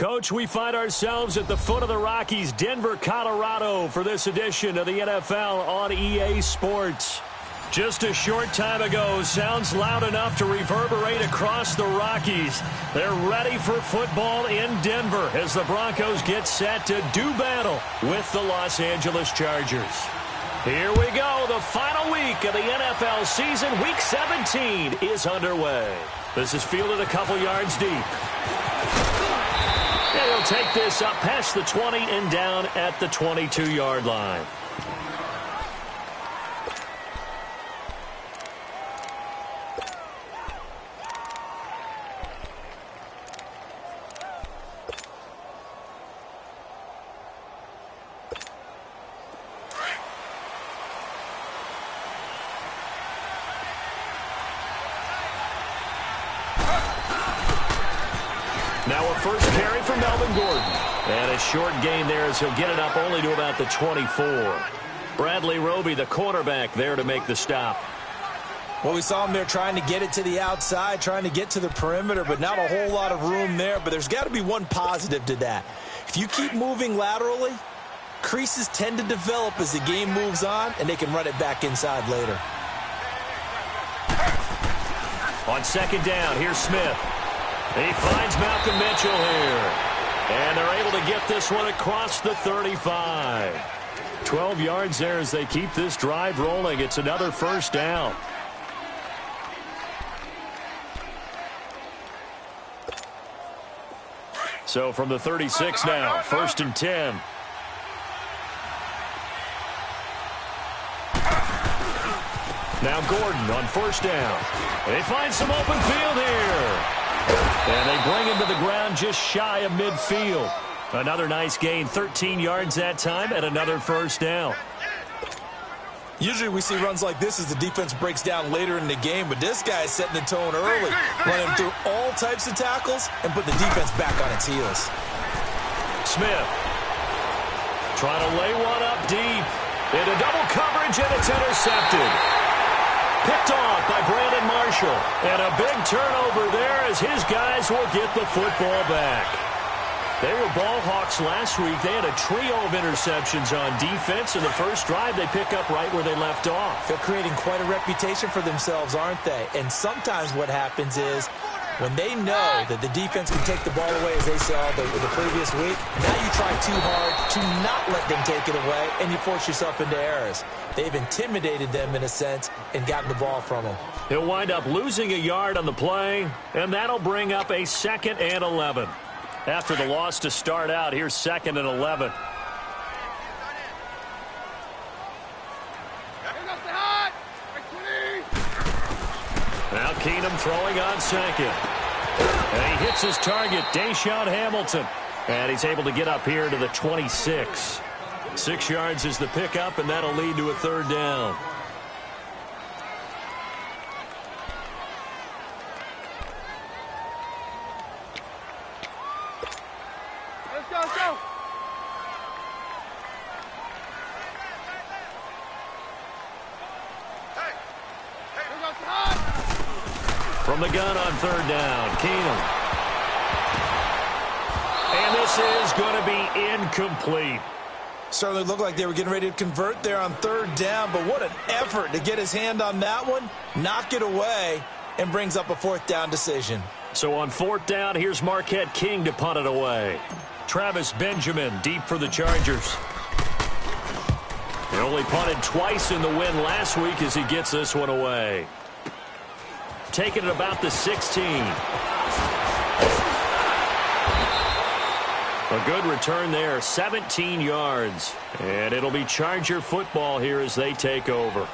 Coach, we find ourselves at the foot of the Rockies, Denver, Colorado, for this edition of the NFL on EA Sports. Just a short time ago, sounds loud enough to reverberate across the Rockies. They're ready for football in Denver as the Broncos get set to do battle with the Los Angeles Chargers. Here we go. The final week of the NFL season, Week 17, is underway. This is fielded a couple yards deep. And he'll take this up past the 20 and down at the 22-yard line. Now a first carry from Melvin Gordon. And a short gain there as he'll get it up only to about the 24. Bradley Roby, the cornerback, there to make the stop. Well, we saw him there trying to get it to the outside, trying to get to the perimeter, but not a whole lot of room there. But there's got to be one positive to that. If you keep moving laterally, creases tend to develop as the game moves on, and they can run it back inside later. On second down, here's Smith. He finds Malcolm Mitchell here. And they're able to get this one across the 35. 12 yards there as they keep this drive rolling. It's another first down. So from the 36 now, first and 10. Now Gordon on first down. They find some open field here. And they bring him to the ground just shy of midfield. Another nice gain, 13 yards that time, and another first down. Usually we see runs like this as the defense breaks down later in the game, but this guy is setting the tone early, running through all types of tackles and put the defense back on its heels. Smith trying to lay one up deep. Into double coverage, and it's intercepted. Picked off by Brandon Marshall. And a big turnover there as his guys will get the football back. They were ball hawks last week. They had a trio of interceptions on defense. In the first drive, they pick up right where they left off. They're creating quite a reputation for themselves, aren't they? And sometimes what happens is when they know that the defense can take the ball away, as they saw the previous week, now you try too hard to not let them take it away, and you force yourself into errors. They've intimidated them, in a sense, and gotten the ball from them. He'll wind up losing a yard on the play, and that'll bring up a 2nd and 11. After the loss to start out, here's 2nd and 11. Now Keenum throwing on second. And he hits his target, Deshaun Hamilton. And he's able to get up here to the 26. 6 yards is the pickup, and that'll lead to a third down. Let's go, let's go. From the gun on third down, Keenum. And this is going to be incomplete. Certainly looked like they were getting ready to convert there on third down, but what an effort to get his hand on that one, knock it away, and brings up a fourth down decision. So on fourth down, here's Marquette King to punt it away. Travis Benjamin deep for the Chargers. He only punted twice in the win last week as he gets this one away. Taking it about the 16. A good return there, 17 yards. And it'll be Charger football here as they take over.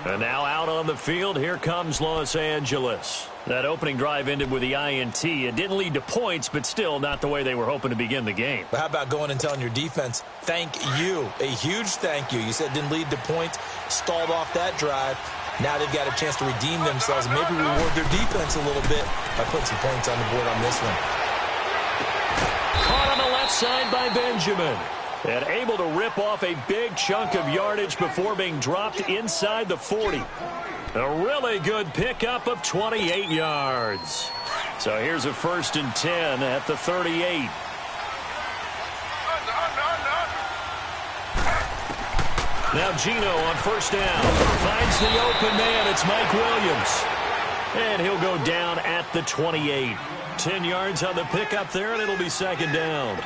And now out on the field, here comes Los Angeles. That opening drive ended with the INT. It didn't lead to points, but still not the way they were hoping to begin the game. But how about going and telling your defense, thank you, a huge thank you. You said it didn't lead to points, stalled off that drive. Now they've got a chance to redeem themselves and maybe reward their defense a little bit by putting some points on the board on this one. Caught on the left side by Benjamin. And able to rip off a big chunk of yardage before being dropped inside the 40. A really good pickup of 28 yards. So here's a 1st and 10 at the 38. Now Gino on first down. Finds the open man. It's Mike Williams. And he'll go down at the 28. 10 yards on the pickup there, and it'll be second down.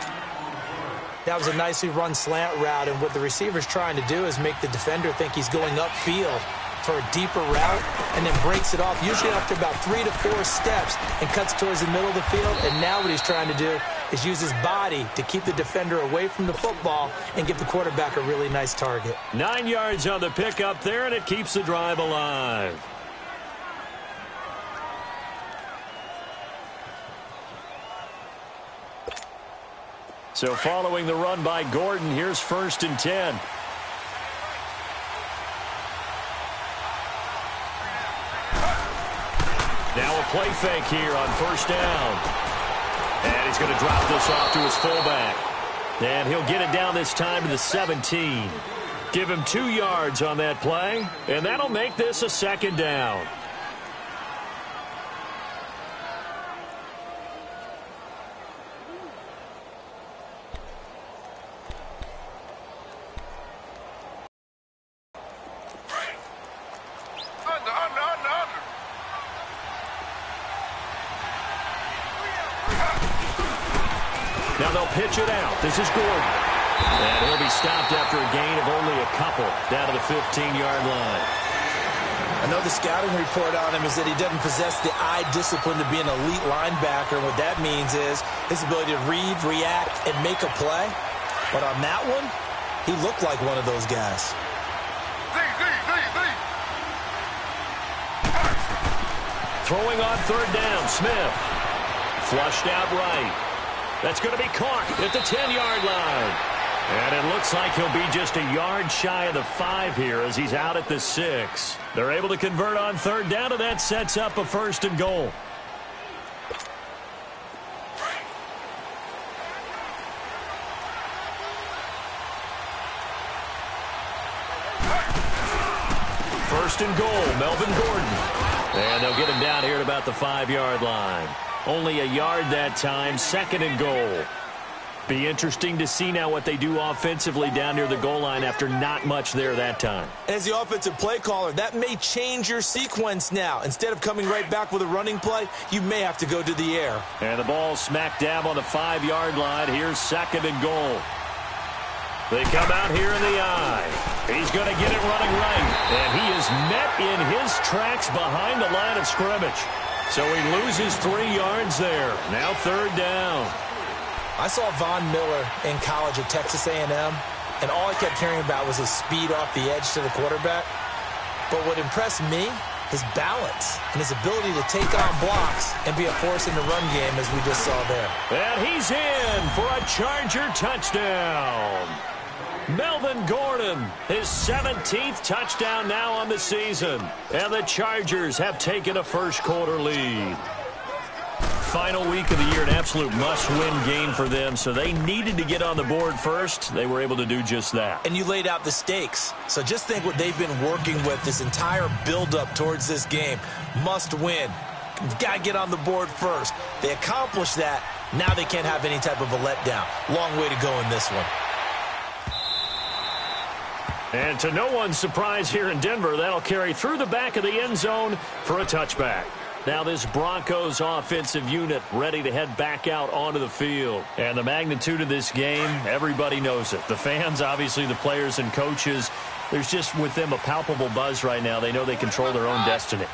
That was a nicely run slant route, and what the receiver's trying to do is make the defender think he's going upfield for a deeper route, and then breaks it off, usually after about 3 to 4 steps, and cuts towards the middle of the field. And now what he's trying to do is use his body to keep the defender away from the football and give the quarterback a really nice target. 9 yards on the pickup there, and it keeps the drive alive. So following the run by Gordon, here's 1st and 10. Now a play fake here on first down. And he's going to drop this off to his fullback. And he'll get it down this time to the 17. Give him 2 yards on that play, and that'll make this a second down. Now they'll pitch it out. This is Gordon. And he'll be stopped after a gain of only a couple down to the 15-yard line. I know the scouting report on him is that he doesn't possess the eye discipline to be an elite linebacker. And what that means is his ability to read, react, and make a play. But on that one, he looked like one of those guys. Throwing on third down, Smith. Flushed out right. That's going to be caught at the 10-yard line. And it looks like he'll be just a yard shy of the 5 here as he's out at the 6. They're able to convert on third down, and that sets up a 1st and goal. First and goal, Melvin Gordon. And they'll get him down here at about the 5-yard line. Only a yard that time, 2nd and goal. Be interesting to see now what they do offensively down near the goal line after not much there that time. As the offensive play caller, that may change your sequence now. Instead of coming right back with a running play, you may have to go to the air. And the ball smack dab on the 5-yard line. Here's 2nd and goal. They come out here in the eye. He's going to get it running right. And he is met in his tracks behind the line of scrimmage. So he loses 3 yards there. Now 3rd down. I saw Von Miller in college at Texas A&M, and all I kept hearing about was his speed off the edge to the quarterback. But what impressed me, his balance and his ability to take on blocks and be a force in the run game, as we just saw there. And he's in for a Charger touchdown. Melvin Gordon, his 17th touchdown now on the season. And the Chargers have taken a first-quarter lead. Final week of the year, an absolute must-win game for them, so they needed to get on the board first. They were able to do just that. And you laid out the stakes. So just think what they've been working with this entire build-up towards this game. Must win. You've got to get on the board first. They accomplished that. Now they can't have any type of a letdown. Long way to go in this one. And to no one's surprise here in Denver, that'll carry through the back of the end zone for a touchback. Now this Broncos offensive unit ready to head back out onto the field. And the magnitude of this game, everybody knows it. The fans, obviously the players and coaches, there's just with them a palpable buzz right now. They know they control their own destiny.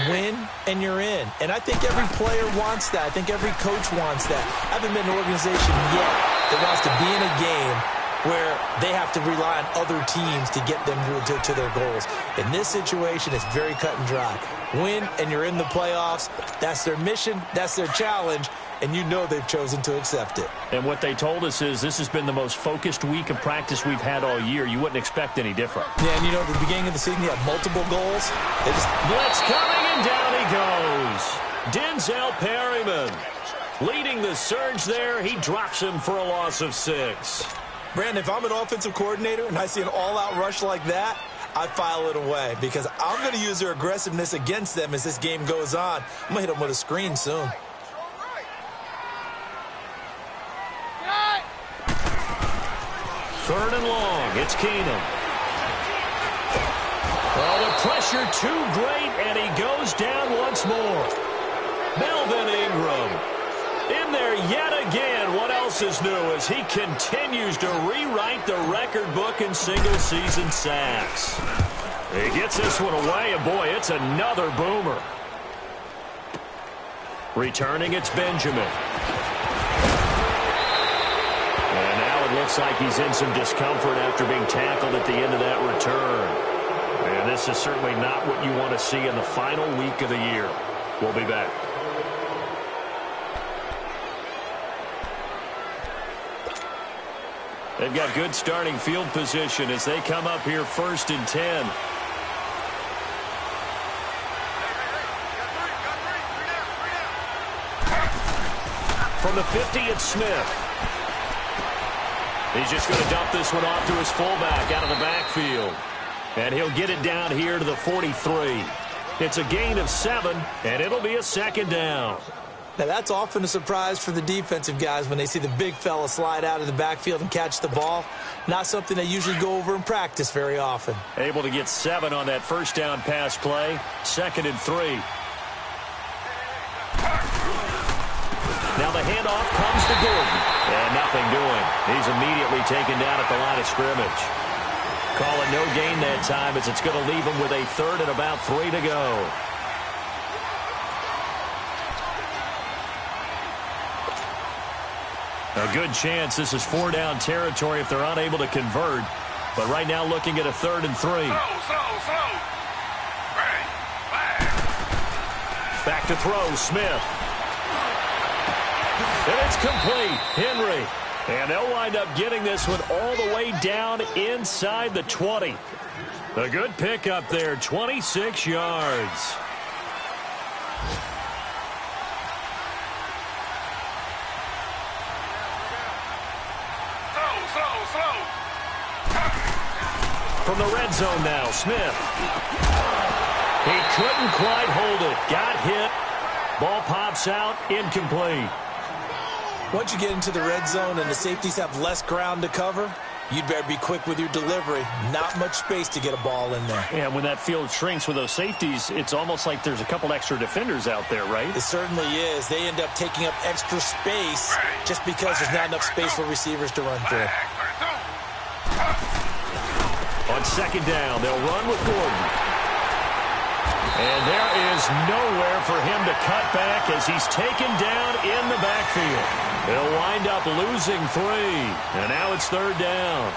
Win and you're in. And I think every player wants that. I think every coach wants that. I haven't been an organization yet that wants to be in a game where they have to rely on other teams to get them to their goals. In this situation, it's very cut and dry. Win, and you're in the playoffs. That's their mission. That's their challenge. And you know they've chosen to accept it. And what they told us is this has been the most focused week of practice we've had all year. You wouldn't expect any different. Yeah, and you know, at the beginning of the season, you have multiple goals. They just... Blitz coming, and down he goes. Denzel Perryman leading the surge there. He drops him for a loss of 6. Brandon, if I'm an offensive coordinator and I see an all-out rush like that, I file it away because I'm going to use their aggressiveness against them as this game goes on. I'm going to hit them with a screen soon. Third and long. It's Keenum. Pressure too great, and he goes down once more. Melvin Ingram in there yet again. What else is new as he continues to rewrite the record book in single-season sacks. He gets this one away, and boy, it's another boomer. Returning, it's Benjamin. And now it looks like he's in some discomfort after being tackled at the end of that return. And this is certainly not what you want to see in the final week of the year. We'll be back. They've got good starting field position as they come up here 1st and 10. From the 50, it's Smith. He's just going to dump this one off to his fullback out of the backfield. And he'll get it down here to the 43. It's a gain of 7, and it'll be a 2nd down. Now, that's often a surprise for the defensive guys when they see the big fella slide out of the backfield and catch the ball. Not something they usually go over in practice very often. Able to get 7 on that 1st down pass play. 2nd and 3. Now the handoff comes to Gordon. And nothing doing. He's immediately taken down at the line of scrimmage. Call it no gain that time as it's going to leave him with a 3rd and about 3 to go. A good chance this is 4-down territory if they're unable to convert. But right now looking at a 3rd and 3. Back to throw, Smith. And it's complete. Henry. And they'll wind up getting this one all the way down inside the 20. A good pickup there, 26 yards. From the red zone now, Smith. He couldn't quite hold it. Got hit. Ball pops out, incomplete. Once you get into the red zone and the safeties have less ground to cover, you'd better be quick with your delivery. Not much space to get a ball in there. Yeah, when that field shrinks with those safeties, it's almost like there's a couple extra defenders out there, right? It certainly is. They end up taking up extra space just because there's not enough space for receivers to run through. On 2nd down, they'll run with Gordon. And there is nowhere for him to cut back as he's taken down in the backfield. They'll wind up losing 3. And now it's 3rd down.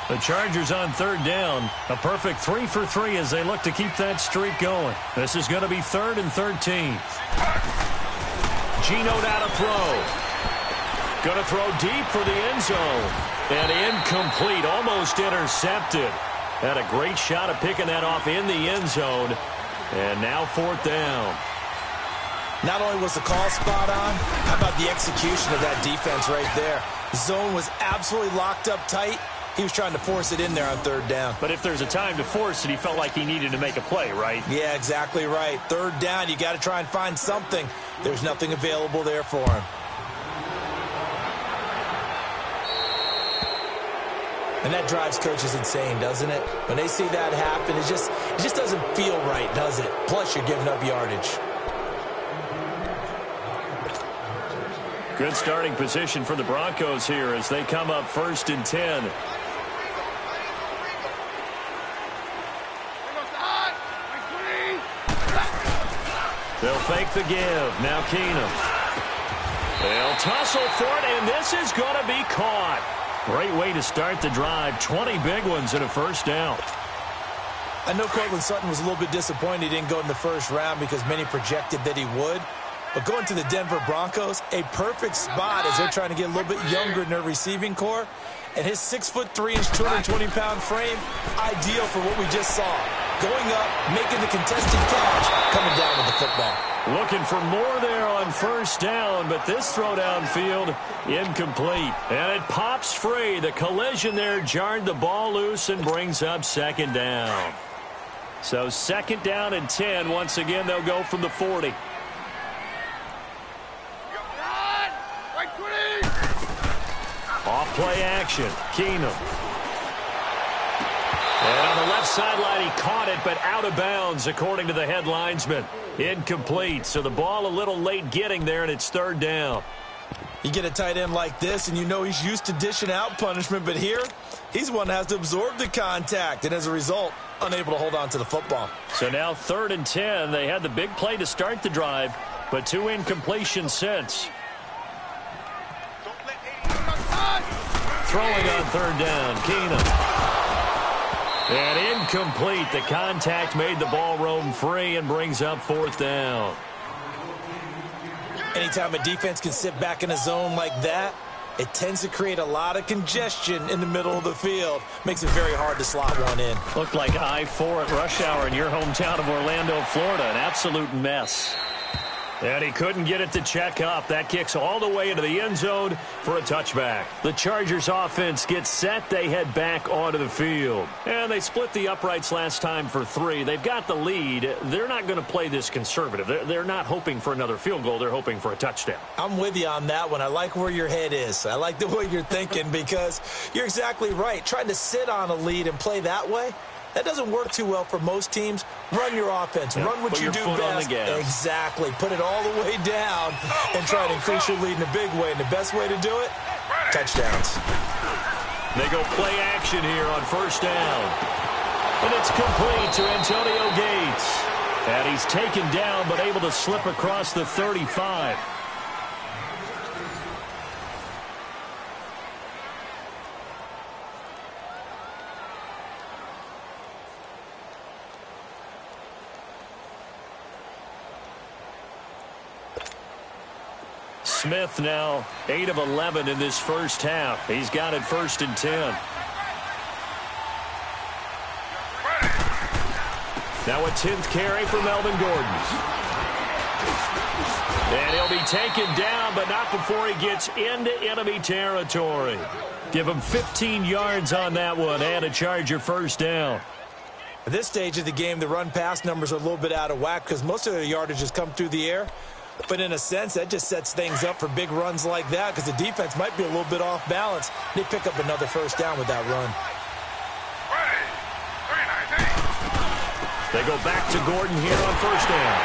The Chargers on 3rd down. A perfect 3 for 3 as they look to keep that streak going. This is going to be 3rd and 13. Geno now to throw. Going to throw deep for the end zone. And incomplete, almost intercepted. Had a great shot at picking that off in the end zone. And now 4th down. Not only was the call spot on, how about the execution of that defense right there? The zone was absolutely locked up tight. He was trying to force it in there on 3rd down. But if there's a time to force it, he felt like he needed to make a play, right? Yeah, exactly right. 3rd down, you got to try and find something. There's nothing available there for him. And that drives coaches insane, doesn't it? When they see that happen, it just doesn't feel right, does it? Plus, you're giving up yardage. Good starting position for the Broncos here as they come up 1st and 10. They'll fake the give. Now Keenum. They'll tussle for it, and this is going to be caught. Great way to start the drive. 20 big ones and a 1st down. I know Cortland Sutton was a little bit disappointed he didn't go in the 1st round because many projected that he would. But going to the Denver Broncos, a perfect spot as they're trying to get a little bit younger in their receiving core. And his 6'3", 220-pound frame, ideal for what we just saw. Going up, making the contested catch, coming down with the football. Looking for more there on 1st down, but this throw downfield, incomplete. And it pops free. The collision there jarred the ball loose and brings up 2nd down. So 2nd down and 10. Once again, they'll go from the 40. Off play action. Keenum. And on the left sideline, he caught it, but out of bounds, according to the head linesman. Incomplete. So the ball a little late getting there, and it's 3rd down. You get a tight end like this, and you know he's used to dishing out punishment, but here, he's one that has to absorb the contact, and as a result, unable to hold on to the football. So now 3rd and 10. They had the big play to start the drive, but 2 incompletions since. Throwing on 3rd down, Keenum. And incomplete. The contact made the ball roam free and brings up 4th down. Anytime a defense can sit back in a zone like that, it tends to create a lot of congestion in the middle of the field. Makes it very hard to slot one in. Looked like I-4 at rush hour in your hometown of Orlando, Florida. An absolute mess. And he couldn't get it to check up. That kicks all the way into the end zone for a touchback. The Chargers offense gets set. They head back onto the field. And they split the uprights last time for 3. They've got the lead. They're not going to play this conservative. They're not hoping for another field goal. They're hoping for a touchdown. I'm with you on that one. I like where your head is. I like the way you're thinking because you're exactly right. Trying to sit on a lead and play that way, that doesn't work too well for most teams. Run your offense. Yep. Run what you do best. Exactly. Put it all the way down and try to increase your lead in a big way. And the best way to do it, touchdowns. They go play action here on 1st down. And it's complete to Antonio Gates. And he's taken down but able to slip across the 35. Smith now 8 of 11 in this first half. He's got it 1st and 10. Now a 10th carry for Melvin Gordon. And he'll be taken down, but not before he gets into enemy territory. Give him 15 yards on that one and a Charger 1st down. At this stage of the game, the run-pass numbers are a little bit out of whack because most of the yardage has come through the air. But in a sense, that just sets things up for big runs like that because the defense might be a little bit off balance. They pick up another 1st down with that run. They go back to Gordon here on 1st down.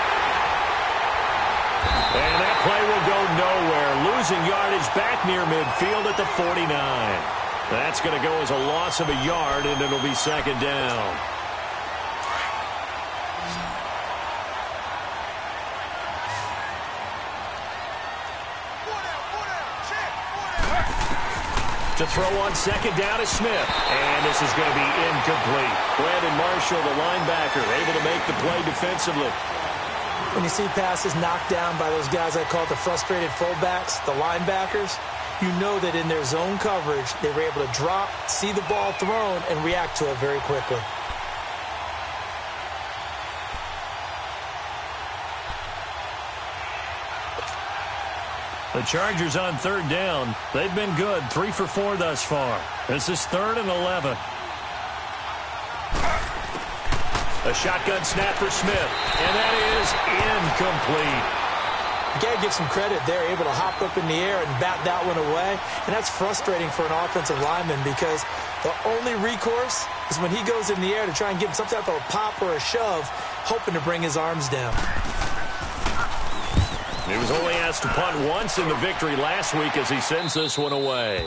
And that play will go nowhere. Losing yardage back near midfield at the 49. That's going to go as a loss of a yard, and it'll be 2nd down. To throw on 2nd down is Smith. And this is going to be incomplete. Brandon Marshall, the linebacker, able to make the play defensively. When you see passes knocked down by those guys I call the frustrated fullbacks, the linebackers, you know that in their zone coverage, they were able to drop, see the ball thrown, and react to it very quickly. The Chargers on 3rd down. They've been good. 3 for 4 thus far. This is 3rd and 11. A shotgun snap for Smith. And that is incomplete. You got to give some credit. They're able to hop up in the air and bat that one away. And that's frustrating for an offensive lineman because the only recourse is when he goes in the air to try and give him some type of a pop or a shove, hoping to bring his arms down. He was only asked to punt once in the victory last week as he sends this one away.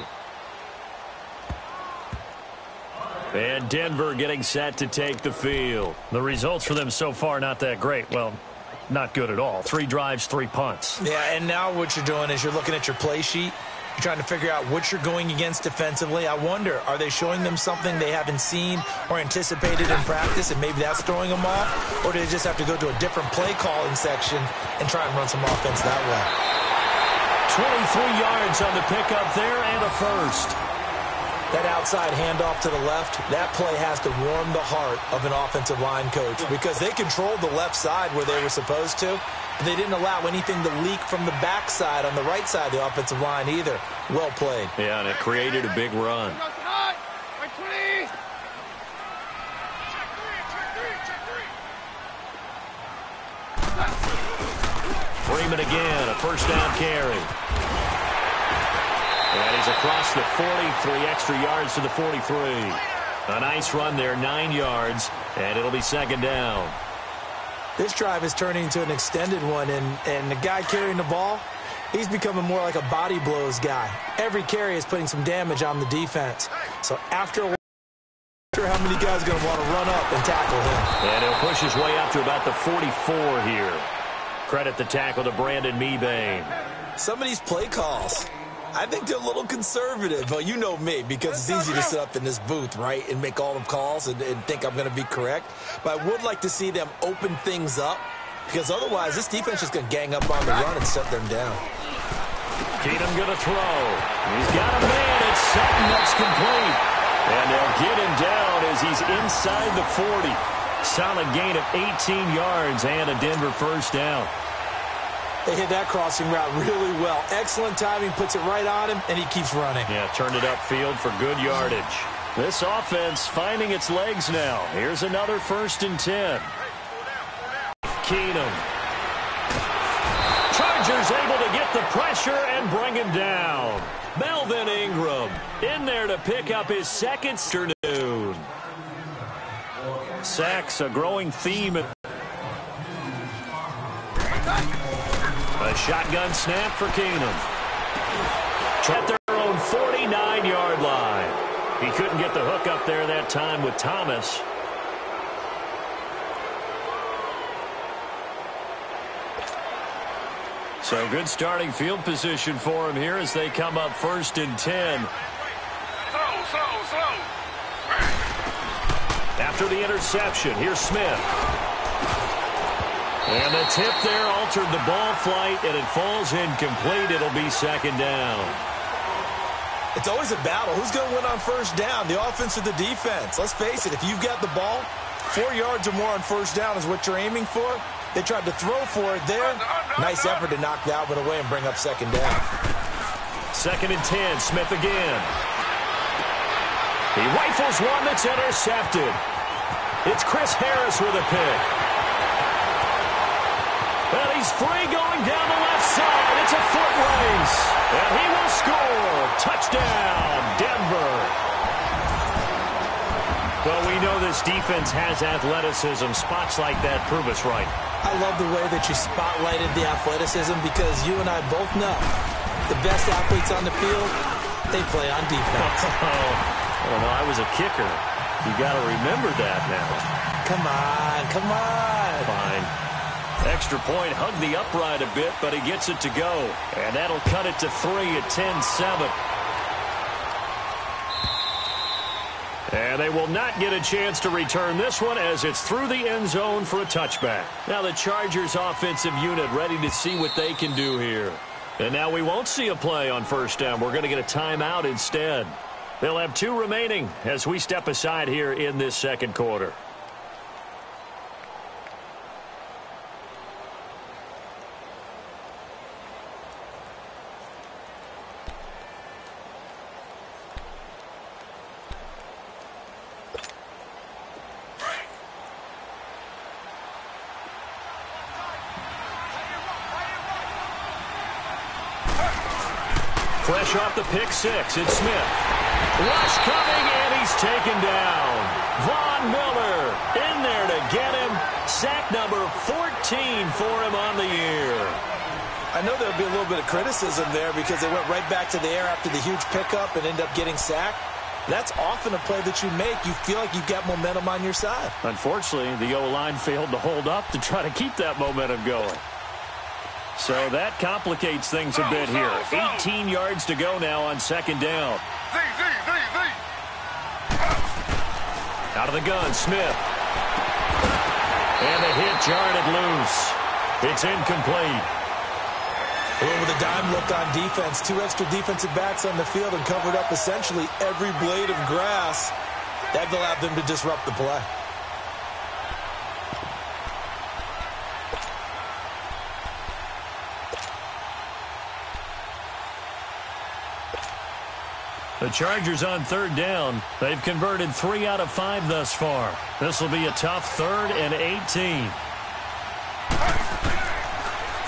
And Denver getting set to take the field. The results for them so far not that great. Well, not good at all. 3 drives, 3 punts. Yeah, and now what you're doing is you're looking at your play sheet. You're trying to figure out what you're going against defensively. I wonder, are they showing them something they haven't seen or anticipated in practice, and maybe that's throwing them off? Or do they just have to go to a different play calling section and try and run some offense that way? 23 yards on the pickup there and a 1st. That outside handoff to the left, that play has to warm the heart of an offensive line coach because they controlled the left side where they were supposed to. They didn't allow anything to leak from the backside on the right side of the offensive line either. Well played. Yeah, and it created a big run. assignment again, a first down carry. And he's across the 40, 3 extra yards to the 43. A nice run there, 9 yards, and it'll be second down. This drive is turning into an extended one, and the guy carrying the ball, he's becoming more like a body blows guy. Every carry is putting some damage on the defense. So after a while, how many guys are going to want to run up and tackle him? And he'll push his way up to about the 44 here. Credit the tackle to Brandon Mebane. Some of these play calls, I think they're a little conservative. But you know me, because it's easy to sit up in this booth, right, and make all the calls and think I'm going to be correct. But I would like to see them open things up, because otherwise this defense is going to gang up on the run and set them down. Keenum going to throw. He's got a man. It's Sutton. That's complete. And they'll get him down as he's inside the 40. Solid gain of 18 yards and a Denver first down. They hit that crossing route really well. Excellent timing, puts it right on him, and he keeps running. Yeah, turned it upfield for good yardage. This offense finding its legs now. Here's another 1st and 10. Keenum. Chargers able to get the pressure and bring him down. Melvin Ingram in there to pick up his second afternoon. Sacks a growing theme. A shotgun snap for Keenum. At their own 49-yard line. He couldn't get the hook up there that time with Thomas. So good starting field position for him here as they come up 1st and 10. Slow. After the interception, here's Smith. And the tip there altered the ball flight, and it falls incomplete. It'll be second down. It's always a battle. Who's going to win on first down, the offense or the defense? Let's face it, if you've got the ball, 4 yards or more on first down is what you're aiming for. They tried to throw for it there. Nice effort to knock that one away and bring up second down. 2nd and 10, Smith again. He rifles one that's intercepted. It's Chris Harris with a pick. And he's free going down the left side. It's a foot race. And he will score. Touchdown, Denver. Well, we know this defense has athleticism. Spots like that prove us right. I love the way that you spotlighted the athleticism, because you and I both know the best athletes on the field, they play on defense. I don't know. I was a kicker. You got to remember that now. Come on. Fine. Extra point, hugged the upright a bit, but he gets it to go. And that'll cut it to 3 at 10-7. And they will not get a chance to return this one as it's through the end zone for a touchback. Now the Chargers offensive unit ready to see what they can do here. And now we won't see a play on first down. We're going to get a timeout instead. They'll have 2 remaining as we step aside here in this second quarter. Fresh off the pick six, it's Smith. Rush coming, and he's taken down. Von Miller in there to get him. Sack number 14 for him on the year. I know there'll be a little bit of criticism there because they went right back to the air after the huge pickup and ended up getting sacked. That's often a play that you make. You feel like you've got momentum on your side. Unfortunately, the O-line failed to hold up to try to keep that momentum going. So that complicates things a bit here. 18 yards to go now on second down. Out of the gun, Smith. And the hit jarred it loose. It's incomplete. With a dime look on defense, 2 extra defensive backs on the field and covered up essentially every blade of grass. That allowed them to disrupt the play. The Chargers on third down. They've converted 3 out of 5 thus far. This will be a tough 3rd and 18.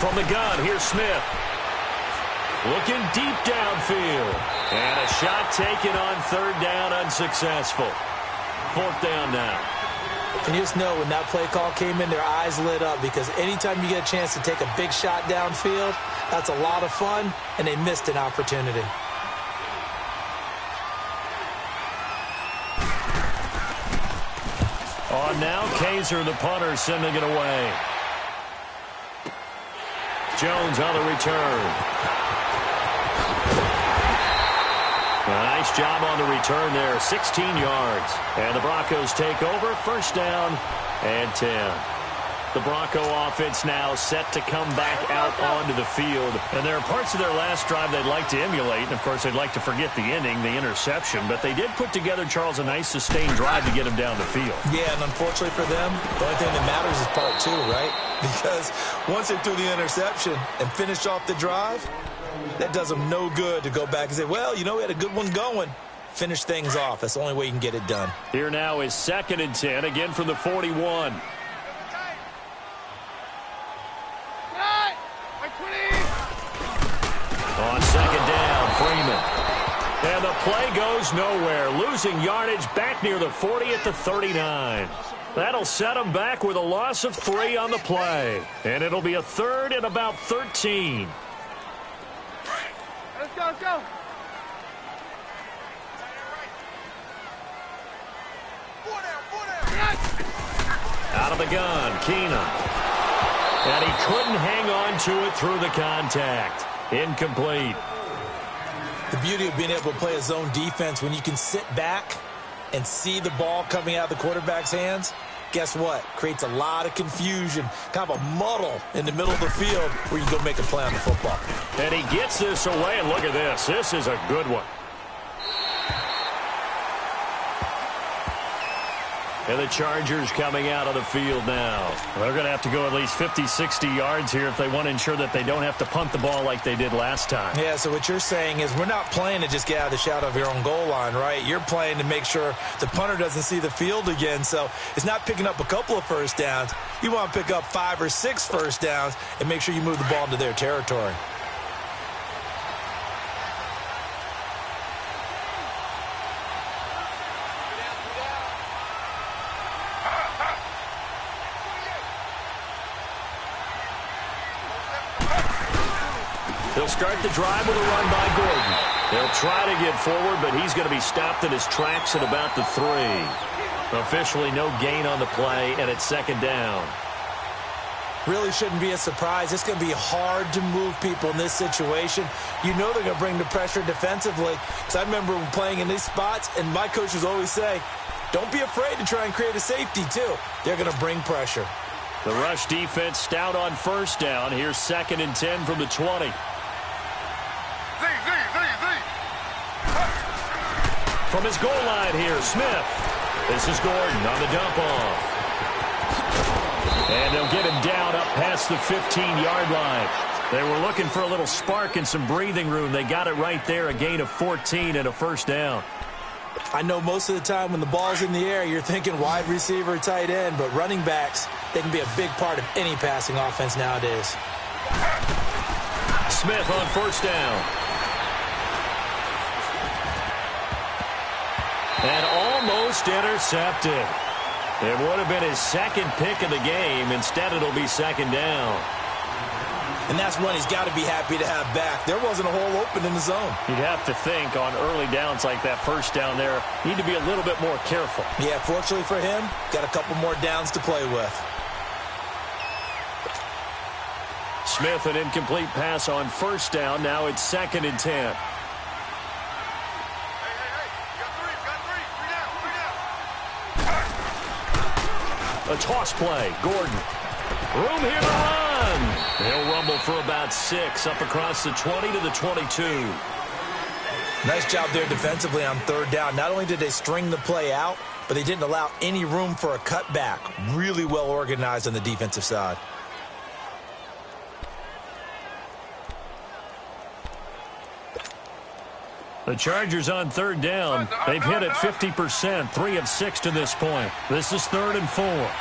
From the gun, here's Smith. Looking deep downfield. And a shot taken on third down, unsuccessful. Fourth down now. And you just know when that play call came in, their eyes lit up, because anytime you get a chance to take a big shot downfield, that's a lot of fun, and they missed an opportunity. On now, Kaiser, the punter, sending it away. Jones on the return. Nice job on the return there, 16 yards. And the Broncos take over, first down and 10. The Bronco offense now set to come back out onto the field. And there are parts of their last drive they'd like to emulate. And, of course, they'd like to forget the ending, the interception. But they did put together, Charles, a nice sustained drive to get them down the field. Yeah, and unfortunately for them, the only thing that matters is part two, right? Because once they threw the interception and finished off the drive, that does them no good to go back and say, well, you know, we had a good one going. Finish things off. That's the only way you can get it done. Here now is 2nd and 10, again from the 41. On 2nd down, Freeman. And the play goes nowhere. Losing yardage back near the 40 at the 39. That'll set them back with a loss of 3 on the play. And it'll be a 3rd and about 13. Let's go, let's go. Out of the gun, Keenum. And he couldn't hang on to it through the contact. Incomplete. The beauty of being able to play a zone defense, when you can sit back and see the ball coming out of the quarterback's hands, guess what? Creates a lot of confusion, kind of a muddle in the middle of the field where you go make a play on the football. And he gets this away, and look at this. This is a good one. And the Chargers coming out of the field now. They're going to have to go at least 50, 60 yards here if they want to ensure that they don't have to punt the ball like they did last time. Yeah, so what you're saying is we're not playing to just get out of the shadow of your own goal line, right? You're playing to make sure the punter doesn't see the field again. So it's not picking up a couple of first downs. You want to pick up 5 or 6 first downs and make sure you move the ball into their territory. They'll start the drive with a run by Gordon. They'll try to get forward, but he's going to be stopped in his tracks at about the 3. Officially no gain on the play, and it's 2nd down. Really shouldn't be a surprise. It's going to be hard to move people in this situation. You know they're going to bring the pressure defensively. Because I remember playing in these spots, and my coaches always say, don't be afraid to try and create a safety, too. They're going to bring pressure. The rush defense stout on first down. Here's 2nd and 10 from the 20. From his goal line here, Smith. This is Gordon on the dump off. And they'll get him down up past the 15-yard line. They were looking for a little spark and some breathing room. They got it right there, a gain of 14 and a first down. I know most of the time when the ball's in the air, you're thinking wide receiver, tight end, but running backs, they can be a big part of any passing offense nowadays. Smith on first down. And almost intercepted. It would have been his 2nd pick of the game. Instead, it'll be 2nd down. And that's one he's got to be happy to have back. There wasn't a hole open in the zone. You'd have to think on early downs like that first down there, need to be a little bit more careful. Yeah, fortunately for him, got a couple more downs to play with. Smith, an incomplete pass on first down. Now it's 2nd and 10. A toss play. Gordon. Room here to run. He'll rumble for about 6 up across the 20 to the 22. Nice job there defensively on third down. Not only did they string the play out, but they didn't allow any room for a cutback. Really well organized on the defensive side. The Chargers on third down. They've hit it 50%, 3 of 6 to this point. This is 3rd and 4.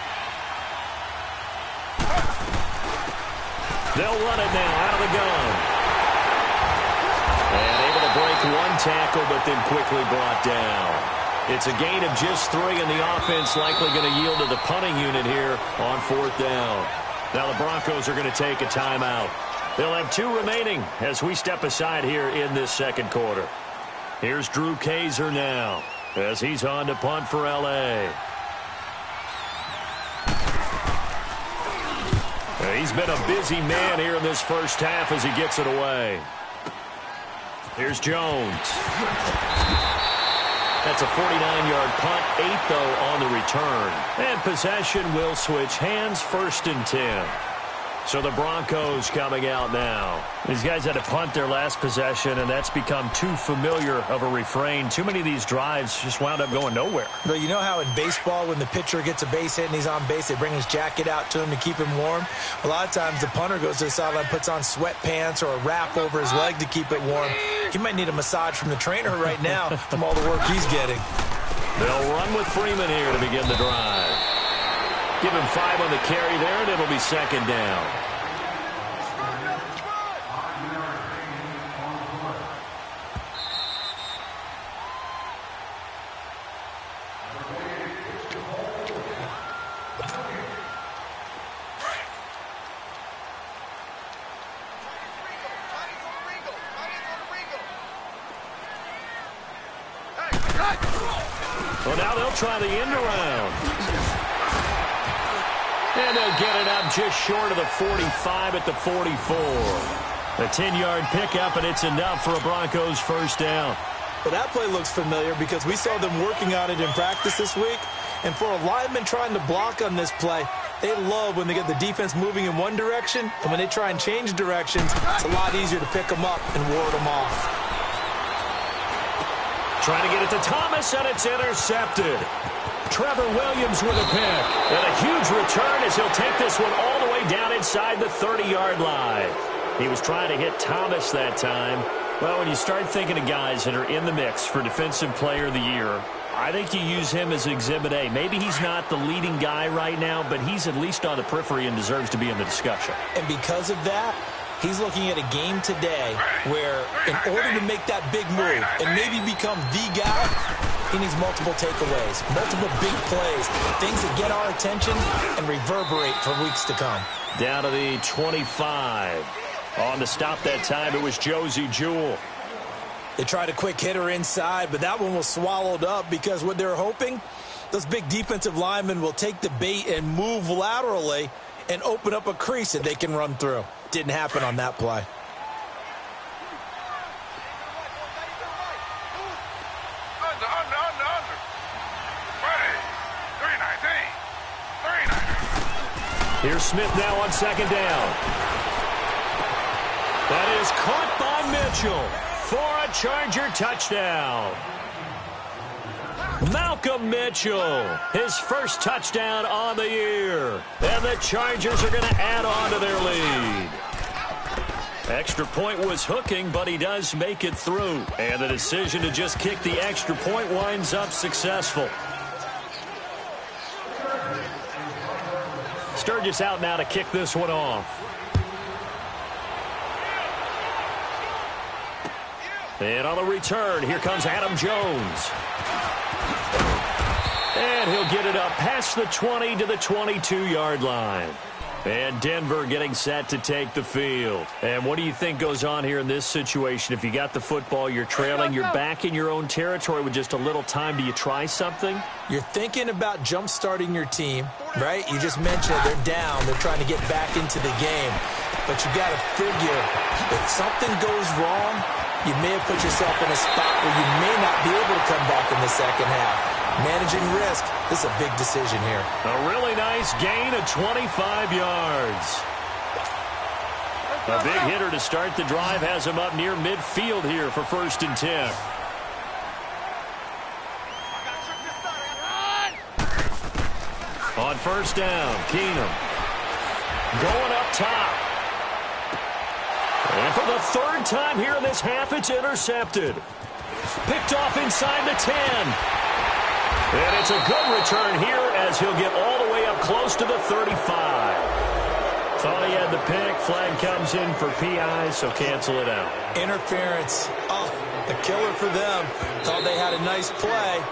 They'll run it now out of the gun. And able to break one tackle, but then quickly brought down. It's a gain of just 3, and the offense likely going to yield to the punting unit here on 4th down. Now the Broncos are going to take a timeout. They'll have 2 remaining as we step aside here in this second quarter. Here's Drew Kaiser now as he's on to punt for L.A. He's been a busy man here in this first half as he gets it away. Here's Jones. That's a 49-yard punt, 8 though on the return. And possession will switch hands, 1st and 10. So the Broncos coming out now. These guys had to punt their last possession, and that's become too familiar of a refrain. Too many of these drives just wound up going nowhere. But you know how in baseball when the pitcher gets a base hit and he's on base, they bring his jacket out to him to keep him warm? A lot of times the punter goes to the sideline, puts on sweatpants or a wrap over his leg to keep it warm. He might need a massage from the trainer right now from all the work he's getting. They'll run with Freeman here to begin the drive. Give him 5 on the carry there, and it'll be 2nd down. Well, now they'll try the end around. And they'll get it up just short of the 45 at the 44. A 10-yard pickup, and it's enough for a Broncos 1st down. Well, that play looks familiar because we saw them working on it in practice this week. And for a lineman trying to block on this play, they love when they get the defense moving in one direction. And when they try and change directions, it's a lot easier to pick them up and ward them off. Trying to get it to Thomas, and it's intercepted. Trevor Williams with a pick. And a huge return as he'll take this one all the way down inside the 30-yard line. He was trying to hit Thomas that time. Well, when you start thinking of guys that are in the mix for Defensive Player of the Year, I think you use him as Exhibit A. Maybe he's not the leading guy right now, but he's at least on the periphery and deserves to be in the discussion. And because of that, he's looking at a game today where in order to make that big move and maybe become the guy, he needs multiple takeaways, multiple big plays, things that get our attention and reverberate for weeks to come. Down to the 25. On the stop that time, it was Josie Jewell. They tried a quick hitter inside, but that one was swallowed up because what they're hoping, those big defensive linemen will take the bait and move laterally and open up a crease that they can run through. Didn't happen on that play. Under. Ready. 319. Here's Smith now on 2nd down. That is caught by Mitchell for a Charger touchdown. Malcolm Mitchell, his first touchdown on the year. And the Chargers are going to add on to their lead. Extra point was hooking, but he does make it through. And the decision to just kick the extra point winds up successful. Sturgis out now to kick this one off. And on the return, here comes Adam Jones. And he'll get it up past the 20 to the 22-yard line. And Denver getting set to take the field. And what do you think goes on here in this situation? If you got the football, you're trailing, you're back in your own territory with just a little time. Do you try something? You're thinking about jump-starting your team, right? You just mentioned they're down. They're trying to get back into the game. But you got to figure if something goes wrong, you may have put yourself in a spot where you may not be able to come back in the second half. Managing risk, this is a big decision here. A really nice gain of 25 yards. A big hitter to start the drive has him up near midfield here for 1st and 10. On 1st down, Keenum going up top. And for the 3rd time here in this half, it's intercepted. Picked off inside the 10. And it's a good return here as he'll get all the way up close to the 35. Thought he had the pick. Flag comes in for PI, so cancel it out. Interference. Oh, a killer for them. Thought they had a nice play.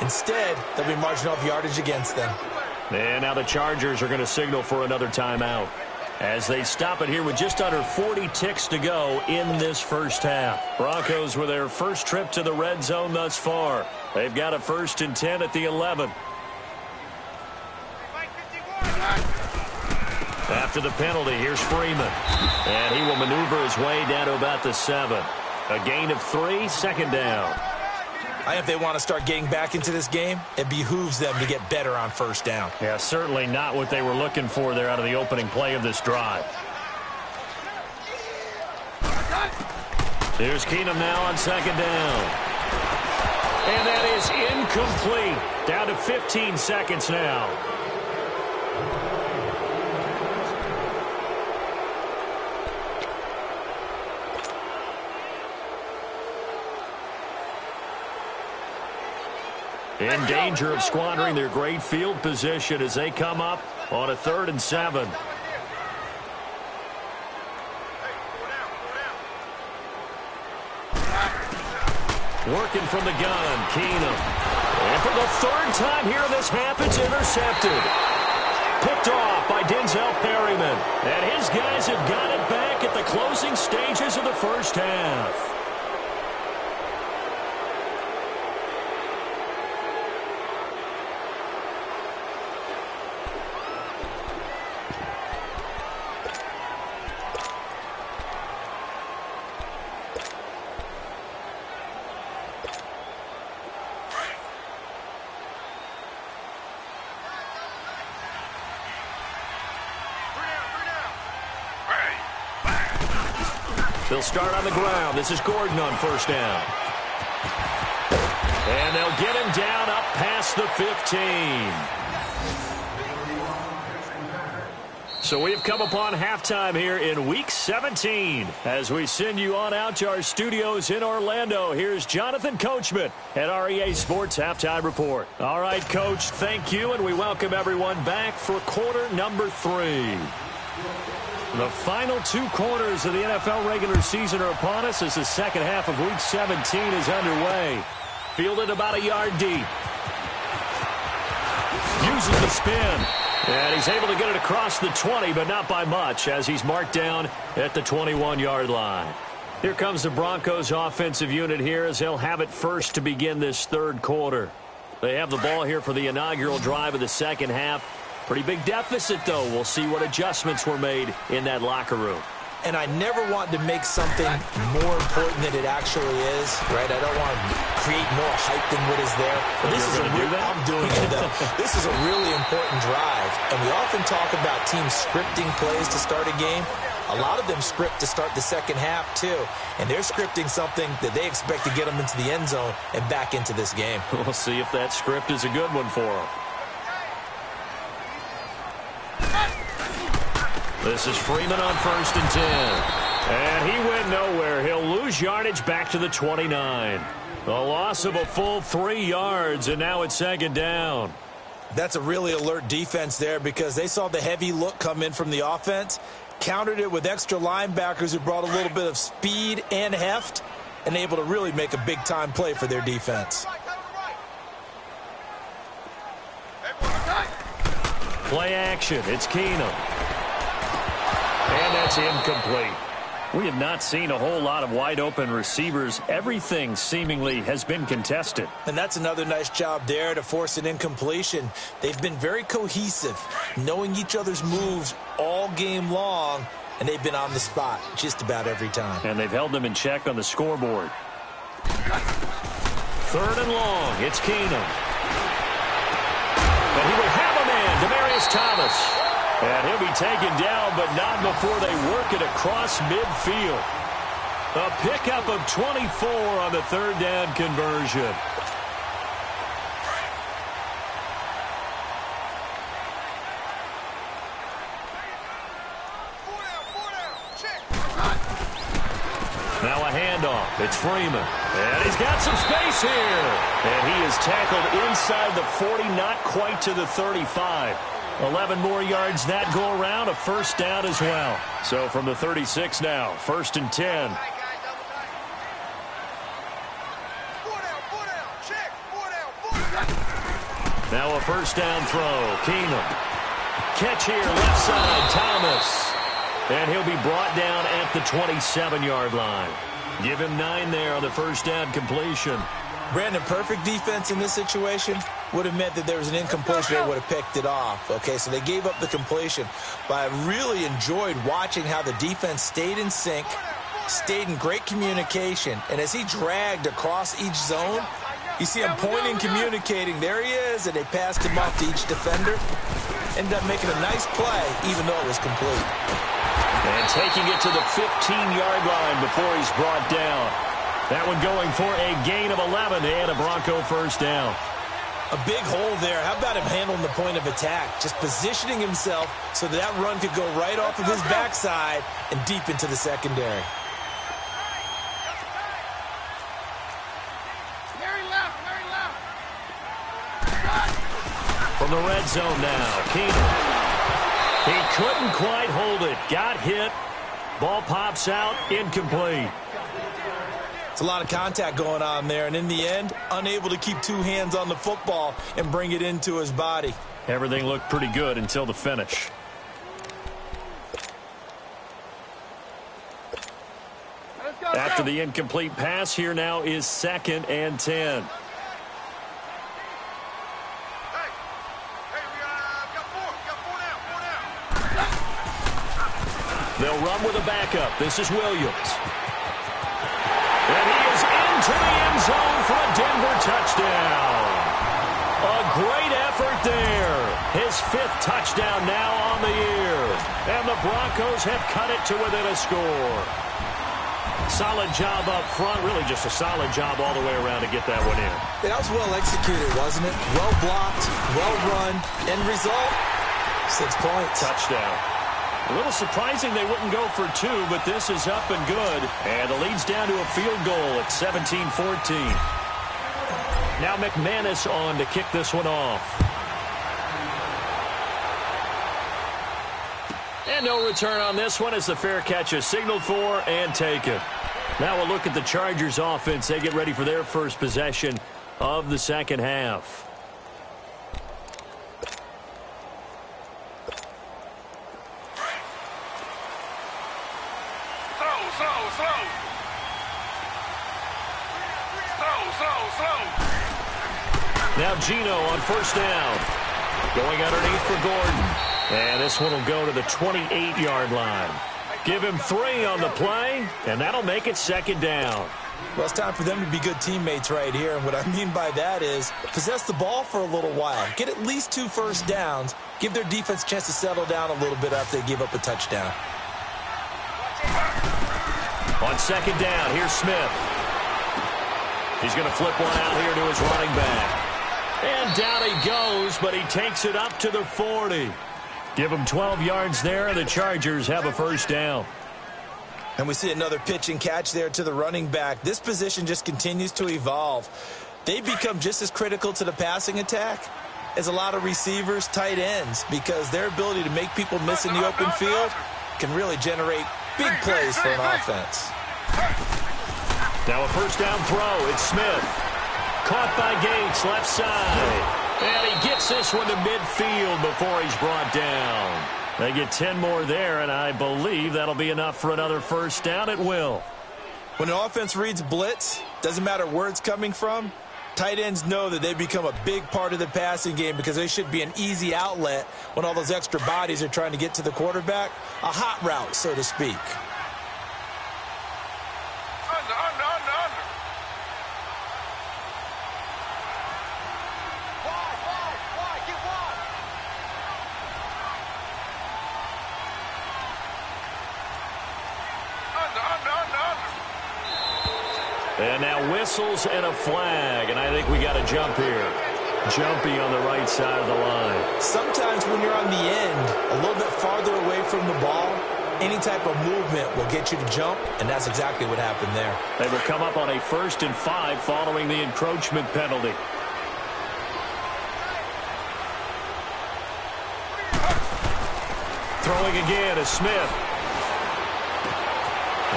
Instead, they'll be marching off yardage against them. And now the Chargers are going to signal for another timeout as they stop it here with just under 40 ticks to go in this first half. Broncos with their first trip to the red zone thus far. They've got a 1st and 10 at the 11. After the penalty, here's Freeman. And he will maneuver his way down to about the 7. A gain of 3, 2nd down. I think if they want to start getting back into this game, it behooves them to get better on 1st down. Yeah, certainly not what they were looking for there out of the opening play of this drive. Here's Keenum now on 2nd down. And that is incomplete. Down to 15 seconds now. In danger of squandering their great field position as they come up on a 3rd and 7. Working from the gun, Keenum. And for the 3rd time here in this half, it's intercepted. Picked off by Denzel Perryman. And his guys have got it back at the closing stages of the first half. They'll start on the ground. This is Gordon on 1st down. And they'll get him down up past the 15. So we've come upon halftime here in Week 17. As we send you on out to our studios in Orlando, here's Jonathan Coachman at our EA Sports Halftime Report. All right, Coach, thank you, and we welcome everyone back for quarter number 3. The final 2 quarters of the NFL regular season are upon us as the second half of Week 17 is underway. Fielded about a yard deep. Uses the spin. And he's able to get it across the 20, but not by much, as he's marked down at the 21-yard line. Here comes the Broncos offensive unit here as they'll have it first to begin this 3rd quarter. They have the ball here for the inaugural drive of the second half. Pretty big deficit, though. We'll see what adjustments were made in that locker room. And I never want to make something more important than it actually is, right? I don't want to create more hype than what is there. But this is I'm doing it, though. This is a really important drive. And we often talk about teams scripting plays to start a game. A lot of them script to start the second half, too. And they're scripting something that they expect to get them into the end zone and back into this game. We'll see if that script is a good one for them. This is Freeman on 1st and 10. And he went nowhere. He'll lose yardage back to the 29. A loss of a full 3 yards, and now it's 2nd down. That's a really alert defense there because they saw the heavy look come in from the offense, countered it with extra linebackers who brought a little bit of speed and heft, and able to really make a big-time play for their defense. Play action. It's Keenum. And that's incomplete. We have not seen a whole lot of wide-open receivers. Everything seemingly has been contested. And that's another nice job there to force an incompletion. They've been very cohesive, knowing each other's moves all game long, and they've been on the spot just about every time. And they've held them in check on the scoreboard. 3rd and long. It's Keenum. And he will have a man, Demaryius Thomas. And he'll be taken down, but not before they work it across midfield. A pickup of 24 on the 3rd down conversion. Now a handoff. It's Freeman. And he's got some space here. And he is tackled inside the 40, not quite to the 35. 11 more yards that go around, a first down as well. So from the 36 now, 1st and 10. Now a first down throw. Keenum. Catch here, left side, Thomas. And he'll be brought down at the 27-yard line. Give him 9 there on the first down completion. Brandon, perfect defense in this situation would have meant that there was an incompletion. They would have picked it off. Okay, so they gave up the completion. But I really enjoyed watching how the defense stayed in sync, stayed in great communication. And as he dragged across each zone, you see him pointing, communicating. There he is, and they passed him off to each defender. Ended up making a nice play, even though it was complete. And taking it to the 15-yard line before he's brought down. That one going for a gain of 11 and a Bronco first down. A big hole there. How about him handling the point of attack? Just positioning himself so that run could go right off of his backside and deep into the secondary. From the red zone now, Keenum. He couldn't quite hold it. Got hit. Ball pops out, incomplete. It's a lot of contact going on there, and in the end, unable to keep 2 hands on the football and bring it into his body. Everything looked pretty good until the finish. After the incomplete pass, here now is 2nd and 10. They'll run with a backup. This is Williams. And he is into the end zone for a Denver touchdown. A great effort there. His 5th touchdown now on the year. And the Broncos have cut it to within a score. Solid job up front. Really just a solid job all the way around to get that one in. That was well executed, wasn't it? Well blocked, well run. End result, 6 points. Touchdown. A little surprising they wouldn't go for 2, but this is up and good. And the lead's down to a field goal at 17-14. Now McManus on to kick this one off. And no return on this one as the fair catch is signaled for and taken. Now we'll look at the Chargers offense. They get ready for their first possession of the second half. Now Geno on first down. Going underneath for Gordon. And this one will go to the 28-yard line. Give him 3 on the play, and that'll make it 2nd down. Well, it's time for them to be good teammates right here. And what I mean by that is possess the ball for a little while. Get at least 2 first downs. Give their defense a chance to settle down a little bit after they give up a touchdown. On 2nd down, here's Smith. He's going to flip one out here to his running back. And down he goes, but he takes it up to the 40. Give him 12 yards there, and the Chargers have a first down. And we see another pitch and catch there to the running back. This position just continues to evolve. They become just as critical to the passing attack as a lot of receivers, tight ends, because their ability to make people miss in the open field can really generate big plays for an offense. Now a first down throw. It's Smith. Caught by Gates, left side. And he gets this one to midfield before he's brought down. They get 10 more there, and I believe that'll be enough for another first down. It will. When an offense reads blitz, doesn't matter where it's coming from, tight ends know that they become a big part of the passing game because they should be an easy outlet when all those extra bodies are trying to get to the quarterback. A hot route, so to speak. Under. And now whistles and a flag, and I think we got a jump here. Jumpy on the right side of the line. Sometimes when you're on the end, a little bit farther away from the ball, any type of movement will get you to jump, and that's exactly what happened there. They will come up on a 1st and 5 following the encroachment penalty. Throwing again is Smith.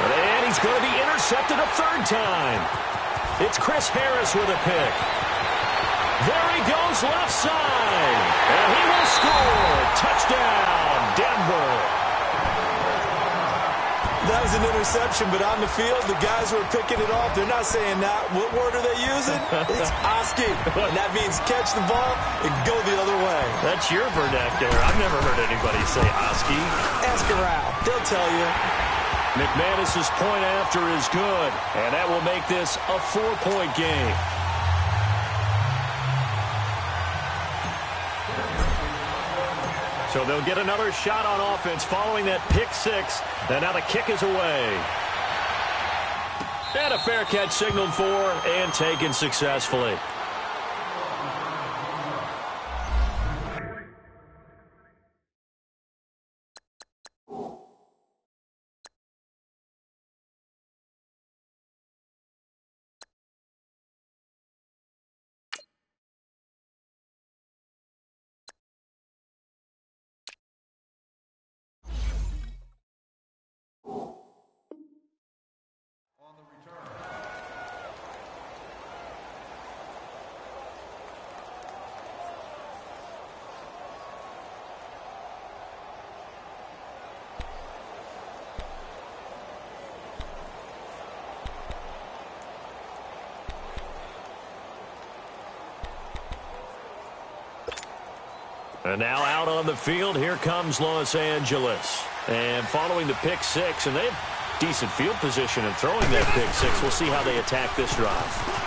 And he's going to be intercepted a third time. It's Chris Harris with a pick. There he goes left side. And he will score. Touchdown, Denver. That was an interception, but on the field, the guys who are picking it off, they're not saying that. What word are they using? It's Oski. And that means catch the ball and go the other way. That's your vernacular. I've never heard anybody say Oski. Ask around. They'll tell you. McManus's point after is good, and that will make this a 4-point game. So they'll get another shot on offense following that pick six, and now the kick is away. And a fair catch signaled for and taken successfully. And now out on the field, here comes Los Angeles. And following the pick six, and they have decent field position and throwing that pick six. We'll see how they attack this drive.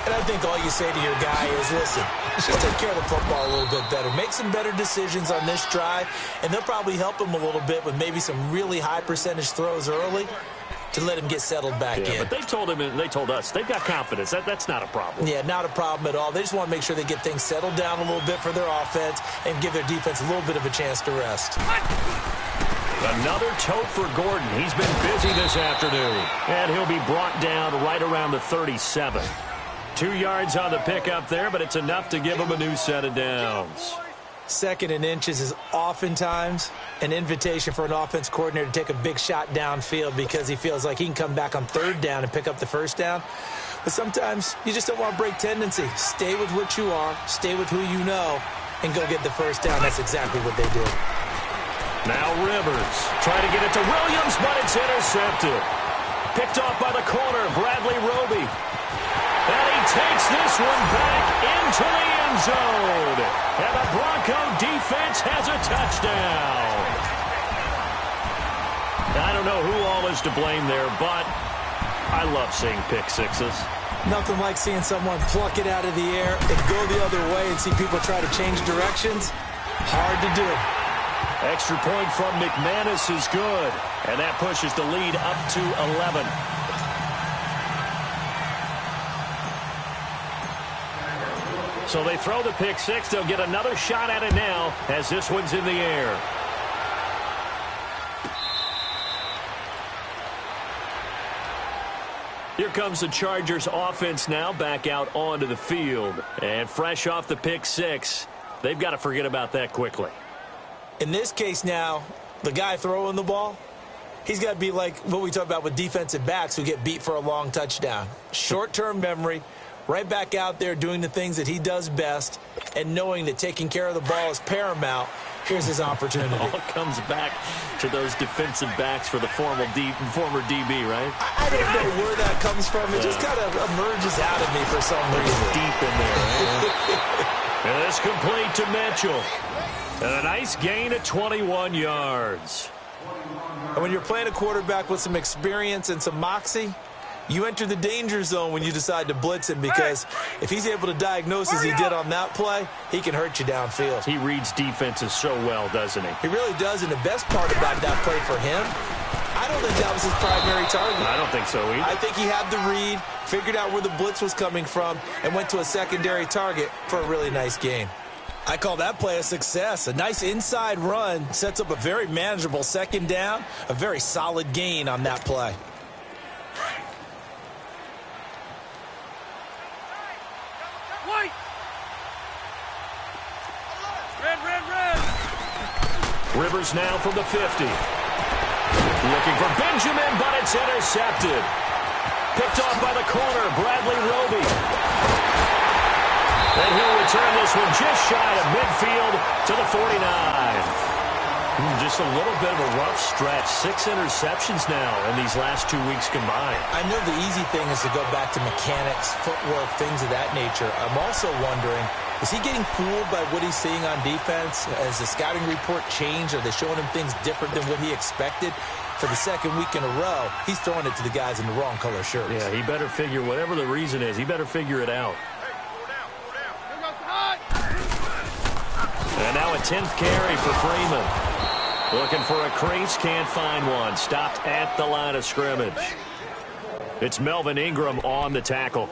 And I think all you say to your guy is, listen, just take care of the football a little bit better. Make some better decisions on this drive, and they'll probably help him a little bit with maybe some really high percentage throws early to let him get settled back in. But they told him and they told us they've got confidence. That's not a problem. Yeah, not a problem at all. They just want to make sure they get things settled down a little bit for their offense and give their defense a little bit of a chance to rest. Another tote for Gordon. He's been busy this afternoon. And he'll be brought down right around the 37. 2 yards on the pickup there, but it's enough to give him a new set of downs. 2nd and inches is oftentimes an invitation for an offense coordinator to take a big shot downfield because he feels like he can come back on 3rd down and pick up the 1st down. But sometimes you just don't want to break tendency. Stay with what you are, stay with who you know, and go get the 1st down. That's exactly what they did. Now Rivers trying to get it to Williams, but it's intercepted. Picked off by the corner, Bradley Roby. And he takes this one back into the end zone. And the Bronco defense has a touchdown. I don't know who all is to blame there, but I love seeing pick sixes. Nothing like seeing someone pluck it out of the air and go the other way and see people try to change directions. Hard to do. Extra point from McManus is good. And that pushes the lead up to 11. So they throw the pick six. They'll get another shot at it now as this one's in the air. Here comes the Chargers offense now back out onto the field. And fresh off the pick six, they've got to forget about that quickly. In this case now, the guy throwing the ball, he's got to be like what we talk about with defensive backs who get beat for a long touchdown. Short-term memory. Right back out there doing the things that he does best and knowing that taking care of the ball is paramount. Here's his opportunity. It all comes back to those defensive backs for the former DB, right? I don't know where that comes from. It just kind of emerges out of me for some reason. Deep in there. And it's complete to Mitchell. And a nice gain at 21 yards. And when you're playing a quarterback with some experience and some moxie, you enter the danger zone when you decide to blitz him because if he's able to diagnose as he did on that play, he can hurt you downfield. He reads defenses so well, doesn't he? He really does, and the best part about that play for him, I don't think that was his primary target. I don't think so either. I think he had the read, figured out where the blitz was coming from, and went to a secondary target for a really nice gain. I call that play a success. A nice inside run sets up a very manageable 2nd down, a very solid gain on that play. Rivers now from the 50. Looking for Benjamin, but it's intercepted. Picked off by the corner, Bradley Roby. And he'll return this one just shy of midfield to the 49. Just a little bit of a rough stretch. 6 interceptions now in these last 2 weeks combined. I know the easy thing is to go back to mechanics, footwork, things of that nature. I'm also wondering, is he getting fooled by what he's seeing on defense? Has the scouting report changed? Are they showing him things different than what he expected? For the second week in a row, he's throwing it to the guys in the wrong color shirts. Yeah, he better figure, whatever the reason is, he better figure it out. And now a 10th carry for Freeman. Looking for a crease, can't find one. Stopped at the line of scrimmage. It's Melvin Ingram on the tackle.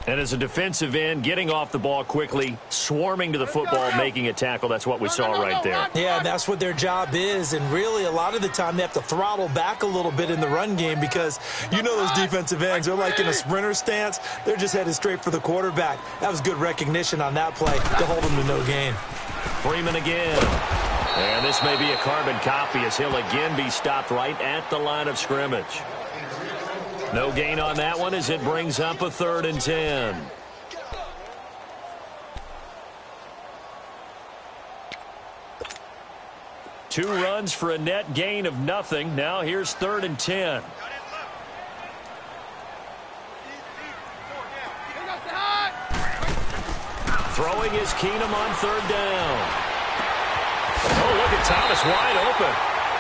And as a defensive end, getting off the ball quickly, swarming to the football, making a tackle. That's what we saw right there. Yeah, that's what their job is. And really, a lot of the time, they have to throttle back a little bit in the run game because you know those defensive ends, they're like in a sprinter stance. They're just headed straight for the quarterback. That was good recognition on that play to hold them to no gain. Freeman again. And this may be a carbon copy as he'll again be stopped right at the line of scrimmage. No gain on that one as it brings up a 3rd and 10. Two runs for a net gain of nothing. Now here's 3rd and 10. Throwing is Keenum on 3rd down. Oh, look at Thomas wide open.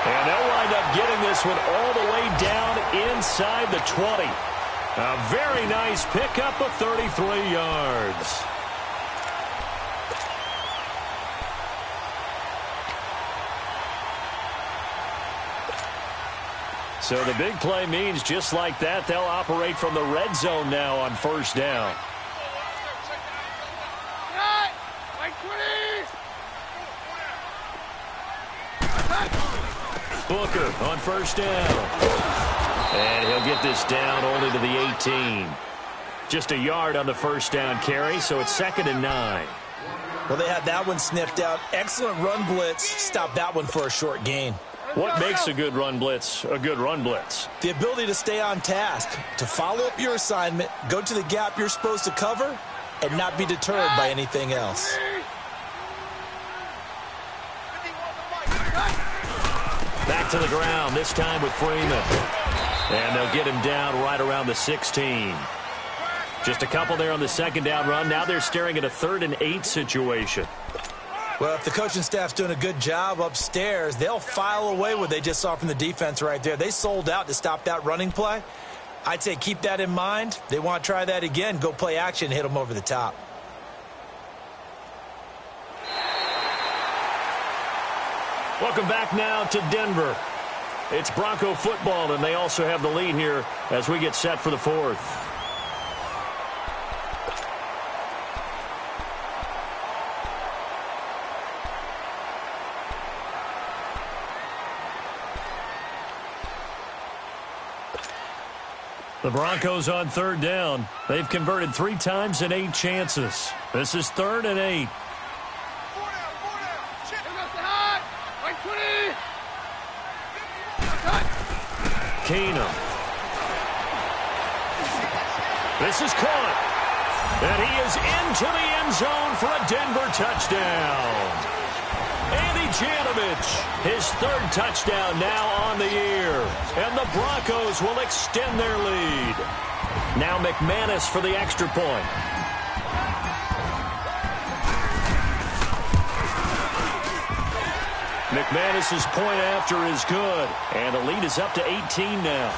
And they'll wind up getting this one all the way down inside the 20. A very nice pickup of 33 yards. So the big play means just like that, they'll operate from the red zone now on 1st down. Booker on 1st down. And he'll get this down only to the 18. Just a yard on the 1st down carry, so it's 2nd and 9. Well, they had that one sniffed out. Excellent run blitz. Stop that one for a short gain. What makes a good run blitz a good run blitz? The ability to stay on task, to follow up your assignment, go to the gap you're supposed to cover, and not be deterred by anything else. Back to the ground, this time with Freeman. And they'll get him down right around the 16. Just a couple there on the 2nd down run. Now they're staring at a 3rd and 8 situation. Well, if the coaching staff's doing a good job upstairs, they'll file away what they just saw from the defense right there. They sold out to stop that running play. I'd say keep that in mind. They want to try that again. Go play action, hit them over the top. Welcome back now to Denver. It's Bronco football, and they also have the lead here as we get set for the 4th. The Broncos on 3rd down. They've converted 3 times in 8 chances. This is 3rd and 8. Keenum. This is caught. And he is into the end zone for a Denver touchdown. Andy Janovich, his 3rd touchdown now on the year. And the Broncos will extend their lead. Now McManus for the extra point. McManus's point after is good. And the lead is up to 18 now.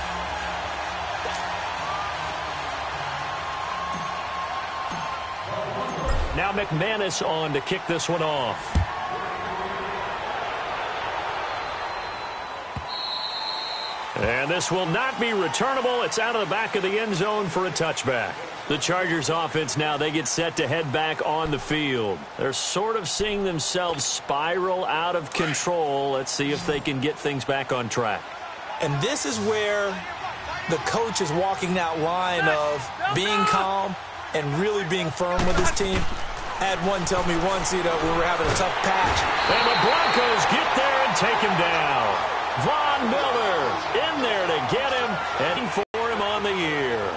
Now McManus on to kick this one off. And this will not be returnable. It's out of the back of the end zone for a touchback. The Chargers offense now, they get set to head back on the field. They're sort of seeing themselves spiral out of control. Let's see if they can get things back on track. And this is where the coach is walking that line of being calm and really being firm with his team. I had one tell me once, when we were having a tough patch. And the Broncos get there and take him down. Von Miller in there to get him, and for him on the year.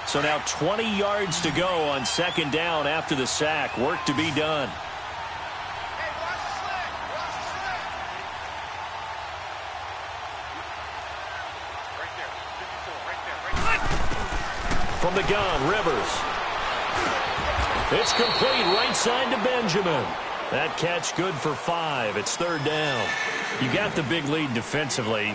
So now 20 yards to go on second down after the sack. Work to be done. From the gun, Rivers. It's complete right side to Benjamin. That catch good for 5. It's third down. You got the big lead defensively.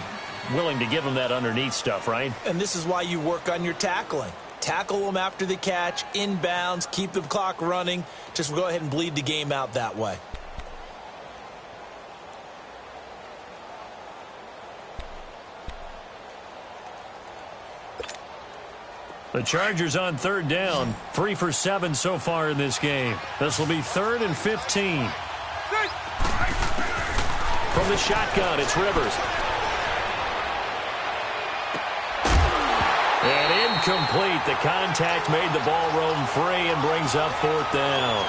Willing to give them that underneath stuff, right? And this is why you work on your tackling. Tackle them after the catch, inbounds, keep the clock running. Just go ahead and bleed the game out that way. The Chargers on third down, 3 for 7 so far in this game. This will be 3rd and 15. From the shotgun, it's Rivers. And incomplete. The contact made the ball roam free and brings up 4th down.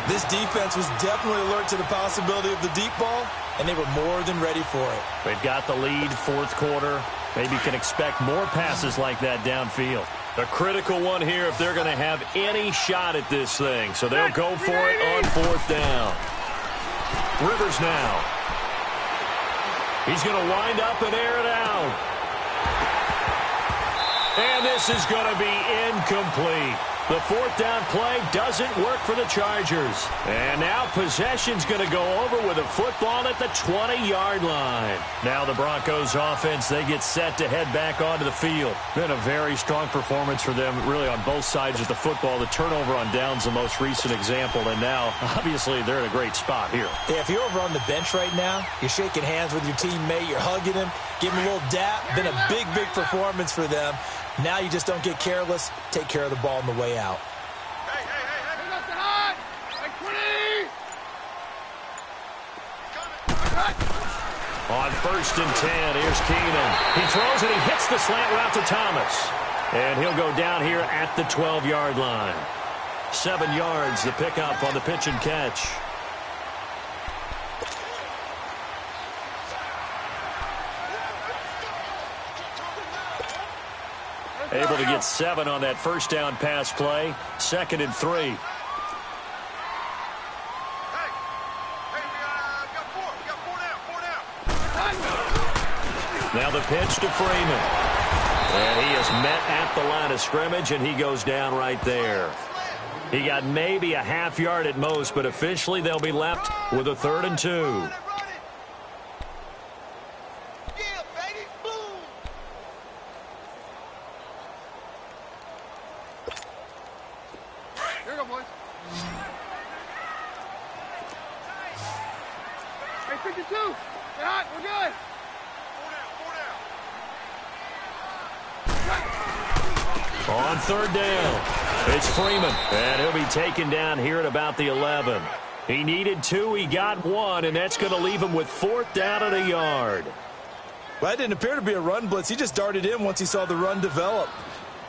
This defense was definitely alert to the possibility of the deep ball, and they were more than ready for it. They've got the lead, 4th quarter. Maybe can expect more passes like that downfield. A critical one here if they're going to have any shot at this thing. So they'll go for it on 4th down. Rivers now. He's going to wind up and air it out. And this is going to be incomplete. The 4th down play doesn't work for the Chargers. And now possession's going to go over with a football at the 20-yard line. Now the Broncos offense, they get set to head back onto the field. Been a very strong performance for them, really on both sides of the football. The turnover on downs the most recent example. And now, obviously, they're in a great spot here. Yeah, if you're over on the bench right now, you're shaking hands with your teammate, you're hugging him, giving him a little dap. Been a big, big performance for them. Now you just don't get careless. Take care of the ball on the way out. On 1st and 10, here's Keenan. He throws and he hits the slant route to Thomas. And he'll go down here at the 12-yard line. 7 yards, the pickup on the pitch and catch. Able to get 7 on that 1st down pass play. 2nd and 3. Now the pitch to Freeman. And he is met at the line of scrimmage, and he goes down right there. He got maybe a half yard at most, but officially they'll be left with a 3rd and 2. On 3rd down, it's Freeman, and he'll be taken down here at about the 11. He needed 2, he got 1, and that's going to leave him with 4th down at a yard. Well, that didn't appear to be a run blitz. He just darted in once he saw the run develop.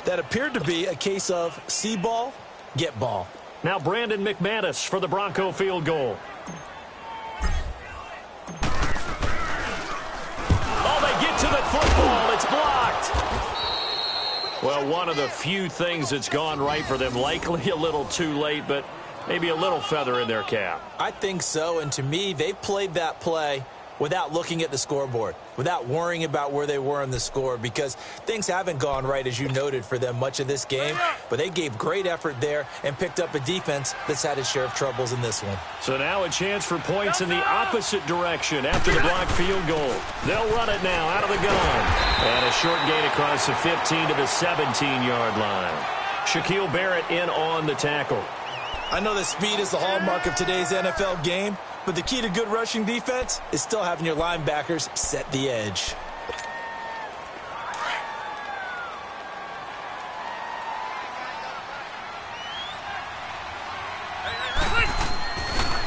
That appeared to be a case of see ball, get ball. Now Brandon McManus for the Bronco field goal. Oh, they get to the football. It's blocked. Well, one of the few things that's gone right for them. Likely a little too late, but maybe a little feather in their cap. I think so, and to me, they played that play without looking at the scoreboard, without worrying about where they were in the score, because things haven't gone right, as you noted, for them much of this game. But they gave great effort there and picked up a defense that's had its share of troubles in this one. So now a chance for points in the opposite direction after the blocked field goal. They'll run it now out of the gun. And a short gain across the 15 to the 17-yard line. Shaquille Barrett in on the tackle. I know that speed is the hallmark of today's NFL game, but the key to good rushing defense is still having your linebackers set the edge.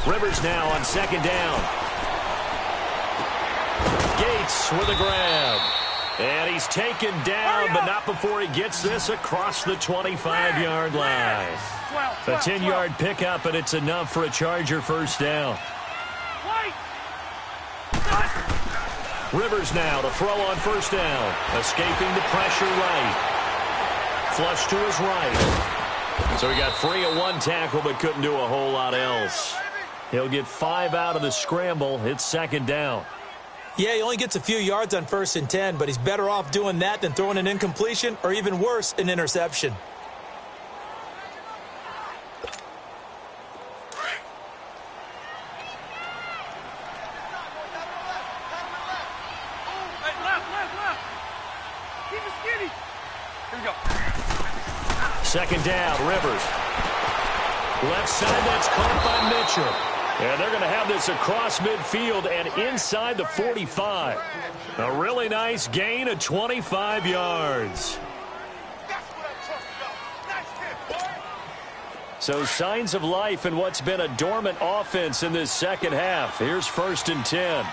Rivers now on 2nd down. Gates with a grab. And he's taken down, but not before he gets this across the 25-yard line. A 10-yard pickup, and it's enough for a Charger first down. Rivers now to throw on first down. Escaping the pressure right. Flush to his right. So he got free of one tackle, but couldn't do a whole lot else. He'll get 5 out of the scramble. It's second down. Yeah, he only gets a few yards on 1st and 10, but he's better off doing that than throwing an incompletion or even worse, an interception. Second down, Rivers. Left side, that's caught by Mitchell. And they're going to have this across midfield and inside the 45. A really nice gain of 25 yards. So signs of life in what's been a dormant offense in this second half. Here's 1st and 10.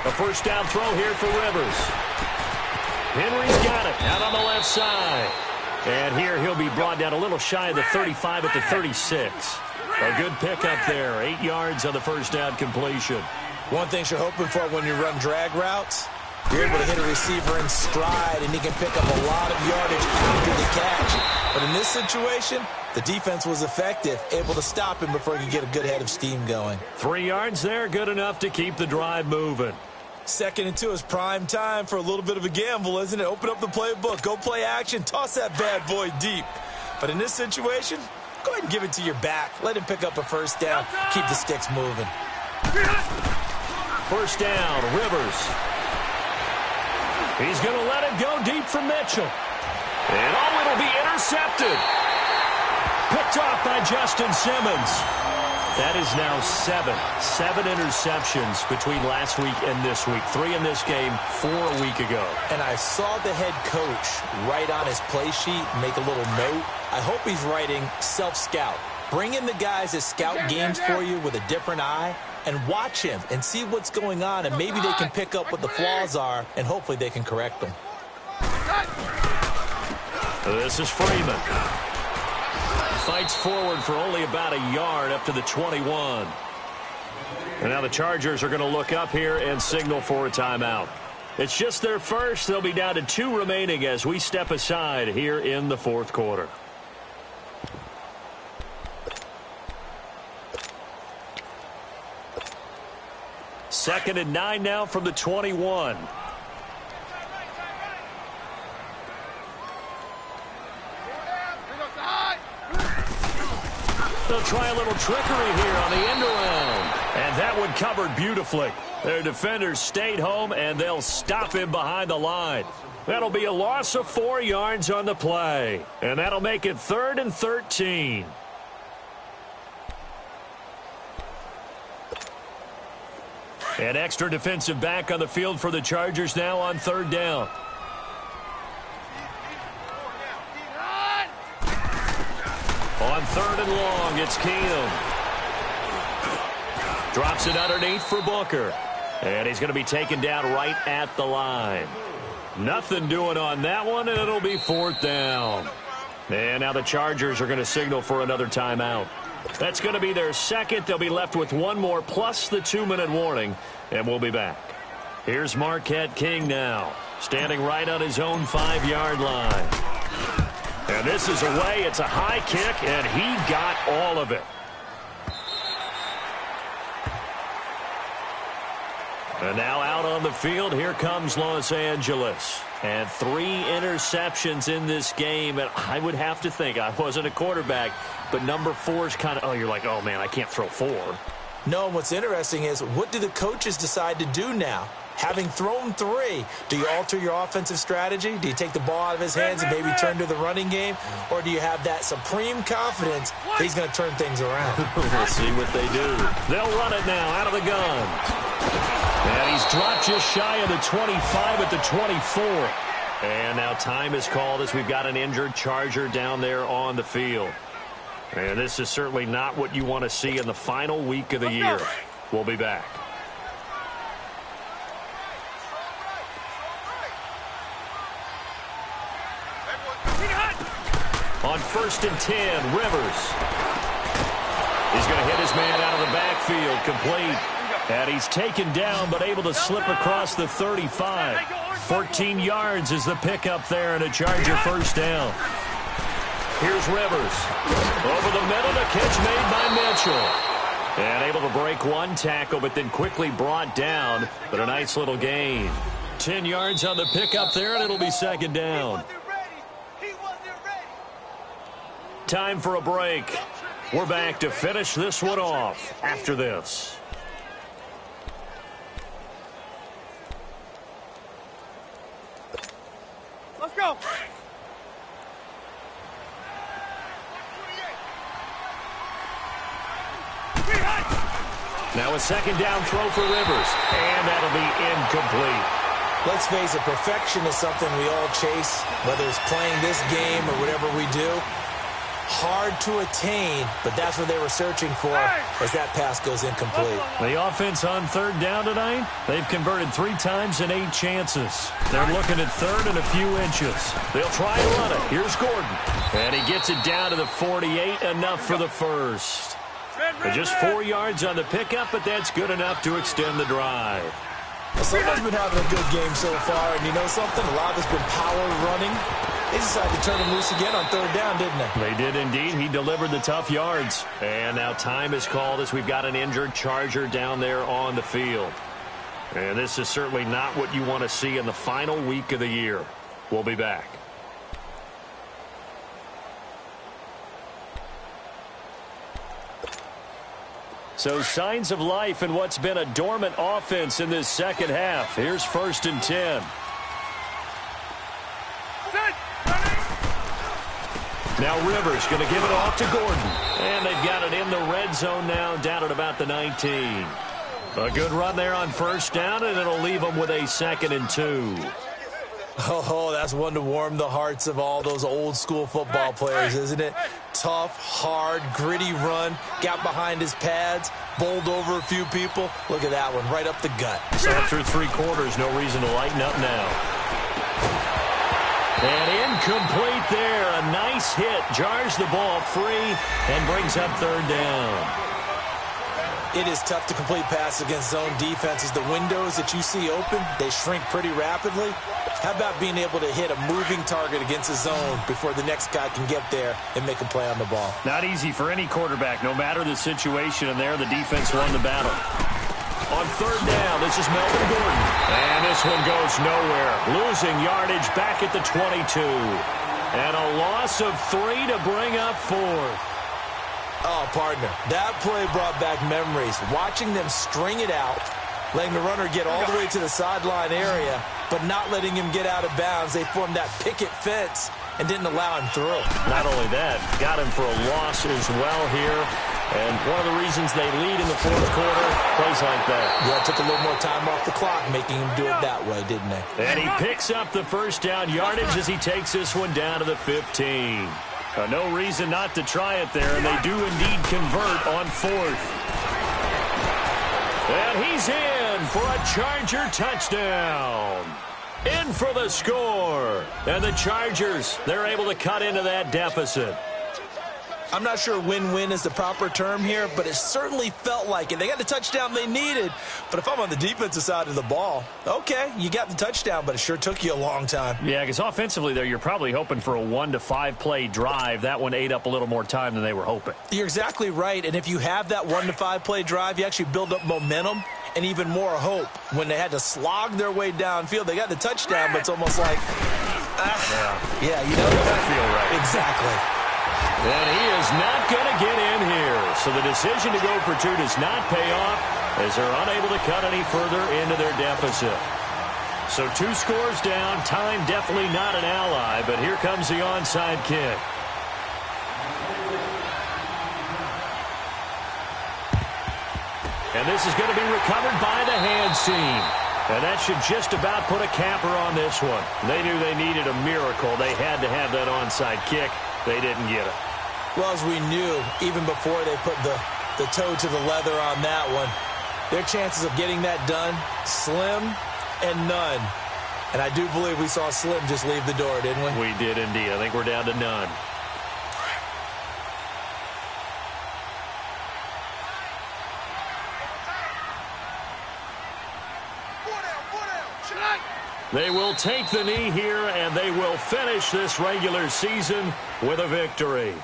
A first down throw here for Rivers. Henry's got it out on the left side. And here he'll be brought down a little shy of the 35 at the 36. A good pickup there. 8 yards on the first down completion. One thing you're hoping for when you run drag routes, you're able to hit a receiver in stride, and he can pick up a lot of yardage after the catch. But in this situation, the defense was effective, able to stop him before he could get a good head of steam going. 3 yards there, good enough to keep the drive moving. 2nd and 2 is prime time for a little bit of a gamble, isn't it? Open up the playbook, go play action, toss that bad boy deep. But in this situation, go ahead and give it to your back. Let him pick up a first down, keep the sticks moving. First down, Rivers. He's going to let it go deep for Mitchell. And it'll be intercepted. Picked off by Justin Simmons. That is now 7 interceptions between last week and this week. 3 in this game, 4 a week ago. And I saw the head coach write on his play sheet, make a little note. I hope he's writing self-scout. Bring in the guys that scout games for you with a different eye and watch him and see what's going on, and maybe they can pick up what the flaws are, and hopefully they can correct them. This is Freeman. Fights forward for only about a yard up to the 21. And now the Chargers are going to look up here and signal for a timeout. It's just their first. They'll be down to 2 remaining as we step aside here in the 4th quarter. Second and 9 now from the 21. They'll try a little trickery here on the end around. And that one covered beautifully. Their defenders stayed home, and they'll stop him behind the line. That'll be a loss of 4 yards on the play. And that'll make it 3rd and 13. An extra defensive back on the field for the Chargers now on 3rd down. On 3rd and long, it's Keenum. Drops it underneath for Booker. And he's going to be taken down right at the line. Nothing doing on that one, and it'll be 4th down. And now the Chargers are going to signal for another timeout. That's going to be their second. They'll be left with 1 more plus the 2-minute warning, and we'll be back. Here's Marquette King now, standing right on his own 5-yard line. And this is away. It's a high kick, and he got all of it. And now out on the field, here comes Los Angeles. And 3 interceptions in this game. And I would have to think, I wasn't a quarterback, but number 4 is kind of, you're like, oh, man, I can't throw 4. No, and what's interesting is, what do the coaches decide to do now? Having thrown 3, do you alter your offensive strategy? Do you take the ball out of his hands and maybe turn to the running game? Or do you have that supreme confidence that he's going to turn things around? We'll see what they do. They'll run it now out of the gun. And he's dropped just shy of the 25 at the 24. And now time is called as we've got an injured Charger down there on the field. And this is certainly not what you want to see in the final week of the year. We'll be back. first and 10. Rivers. He's going to hit his man out of the backfield, complete. And he's taken down, but able to slip across the 35. 14 yards is the pickup there, and a Charger first down. Here's Rivers. Over the middle, the catch made by Mitchell. And able to break one tackle, but then quickly brought down. But a nice little gain. 10 yards on the pickup there, and it'll be second down. Time for a break. We're back to finish this one off after this. Let's go. Now a second down throw for Rivers, and that'll be incomplete. Let's face it, perfection is something we all chase, whether it's playing this game or whatever we do. Hard to attain, but that's what they were searching for as that pass goes incomplete. The offense on third down tonight, they've converted 3 times in 8 chances. They're looking at third and a few inches. They'll try and run it. Here's Gordon. And he gets it down to the 48, enough for the first. Just 4 yards on the pickup, but that's good enough to extend the drive. Someone's been having a good game so far, and you know something? A lot has been power running. They decided to turn him loose again on third down, didn't they? They did indeed. He delivered the tough yards. And now time is called as we've got an injured Charger down there on the field. And this is certainly not what you want to see in the final week of the year. We'll be back. So signs of life in what's been a dormant offense in this second half. Here's first and 10. Now Rivers going to give it off to Gordon. And they've got it in the red zone now, down at about the 19. A good run there on first down, and it'll leave them with a second and 2. Oh, that's one to warm the hearts of all those old school football players, isn't it? Tough, hard, gritty run, got behind his pads, bowled over a few people. Look at that one, right up the gut. So after 3 quarters, no reason to lighten up now. And incomplete there. A nice hit, jars the ball free, and brings up third down. It is tough to complete passes against zone defenses. The windows that you see open, they shrink pretty rapidly. How about being able to hit a moving target against a zone before the next guy can get there and make a play on the ball? Not easy for any quarterback, no matter the situation, and there the defense won the battle. On third down, this is Melvin Gordon. And this one goes nowhere. Losing yardage back at the 22. And a loss of 3 to bring up 4th. Oh, partner, that play brought back memories. Watching them string it out, letting the runner get all the way to the sideline area, but not letting him get out of bounds. They formed that picket fence and didn't allow him through. Not only that, got him for a loss as well here. And one of the reasons they lead in the 4th quarter, plays like that. Yeah, it took a little more time off the clock, making him do it that way, didn't they? And he picks up the first down yardage as he takes this one down to the 15. No reason not to try it there, and they do indeed convert on 4th. And he's in for a Charger touchdown. In for the score. And the Chargers, they're able to cut into that deficit. I'm not sure win-win is the proper term here, but it certainly felt like it. They got the touchdown they needed, but if I'm on the defensive side of the ball, okay, you got the touchdown, but it sure took you a long time. Yeah, because offensively there, you're probably hoping for a 1 to 5 play drive. That one ate up a little more time than they were hoping. You're exactly right, and if you have that 1 to 5 play drive, you actually build up momentum and even more hope. When they had to slog their way downfield, they got the touchdown, but it's almost like, yeah, you know, doesn't feel right. Exactly. And he is not going to get in here. So the decision to go for 2 does not pay off as they're unable to cut any further into their deficit. So 2 scores down. Time definitely not an ally, but here comes the onside kick. And this is going to be recovered by the hands team. And that should just about put a capper on this one. They knew they needed a miracle. They had to have that onside kick. They didn't get it. Well, as we knew, even before they put the toe to the leather on that one, their chances of getting that done, slim and none. And I do believe we saw Slim just leave the door, didn't we? We did indeed. I think we're down to none. They will take the knee here, and they will finish this regular season with a victory.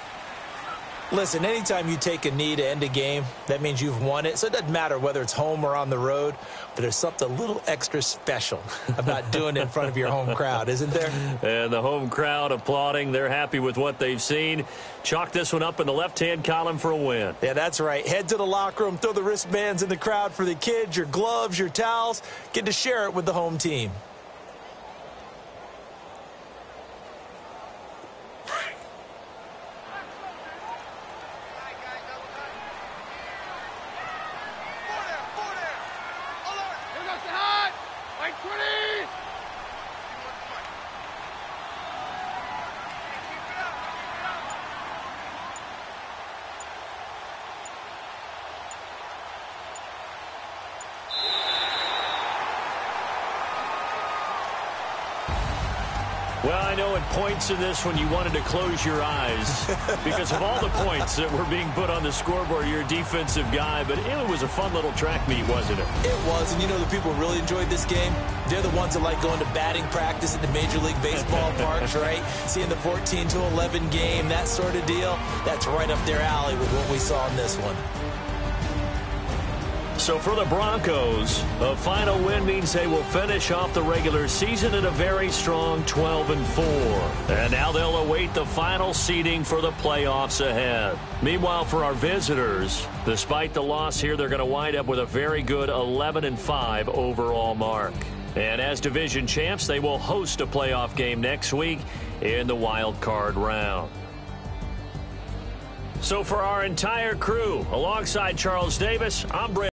Listen, anytime you take a knee to end a game, that means you've won it. So it doesn't matter whether it's home or on the road, but there's something a little extra special about doing it in front of your home crowd, isn't there? And the home crowd applauding. They're happy with what they've seen. Chalk this one up in the left-hand column for a win. Yeah, that's right. Head to the locker room, throw the wristbands in the crowd for the kids, your gloves, your towels. Get to share it with the home team. Well, I know at points in this when you wanted to close your eyes because of all the points that were being put on the scoreboard. You're a defensive guy, but it was a fun little track meet, wasn't it? It was, and you know the people who really enjoyed this game? They're the ones that like going to batting practice at the Major League Baseball parks, right? Seeing the 14-11 game, that sort of deal. That's right up their alley with what we saw in this one. So for the Broncos, a final win means they will finish off the regular season at a very strong 12-4. And now they'll await the final seeding for the playoffs ahead. Meanwhile, for our visitors, despite the loss here, they're going to wind up with a very good 11-5 overall mark. And as division champs, they will host a playoff game next week in the wild card round. So for our entire crew, alongside Charles Davis, I'm Brent.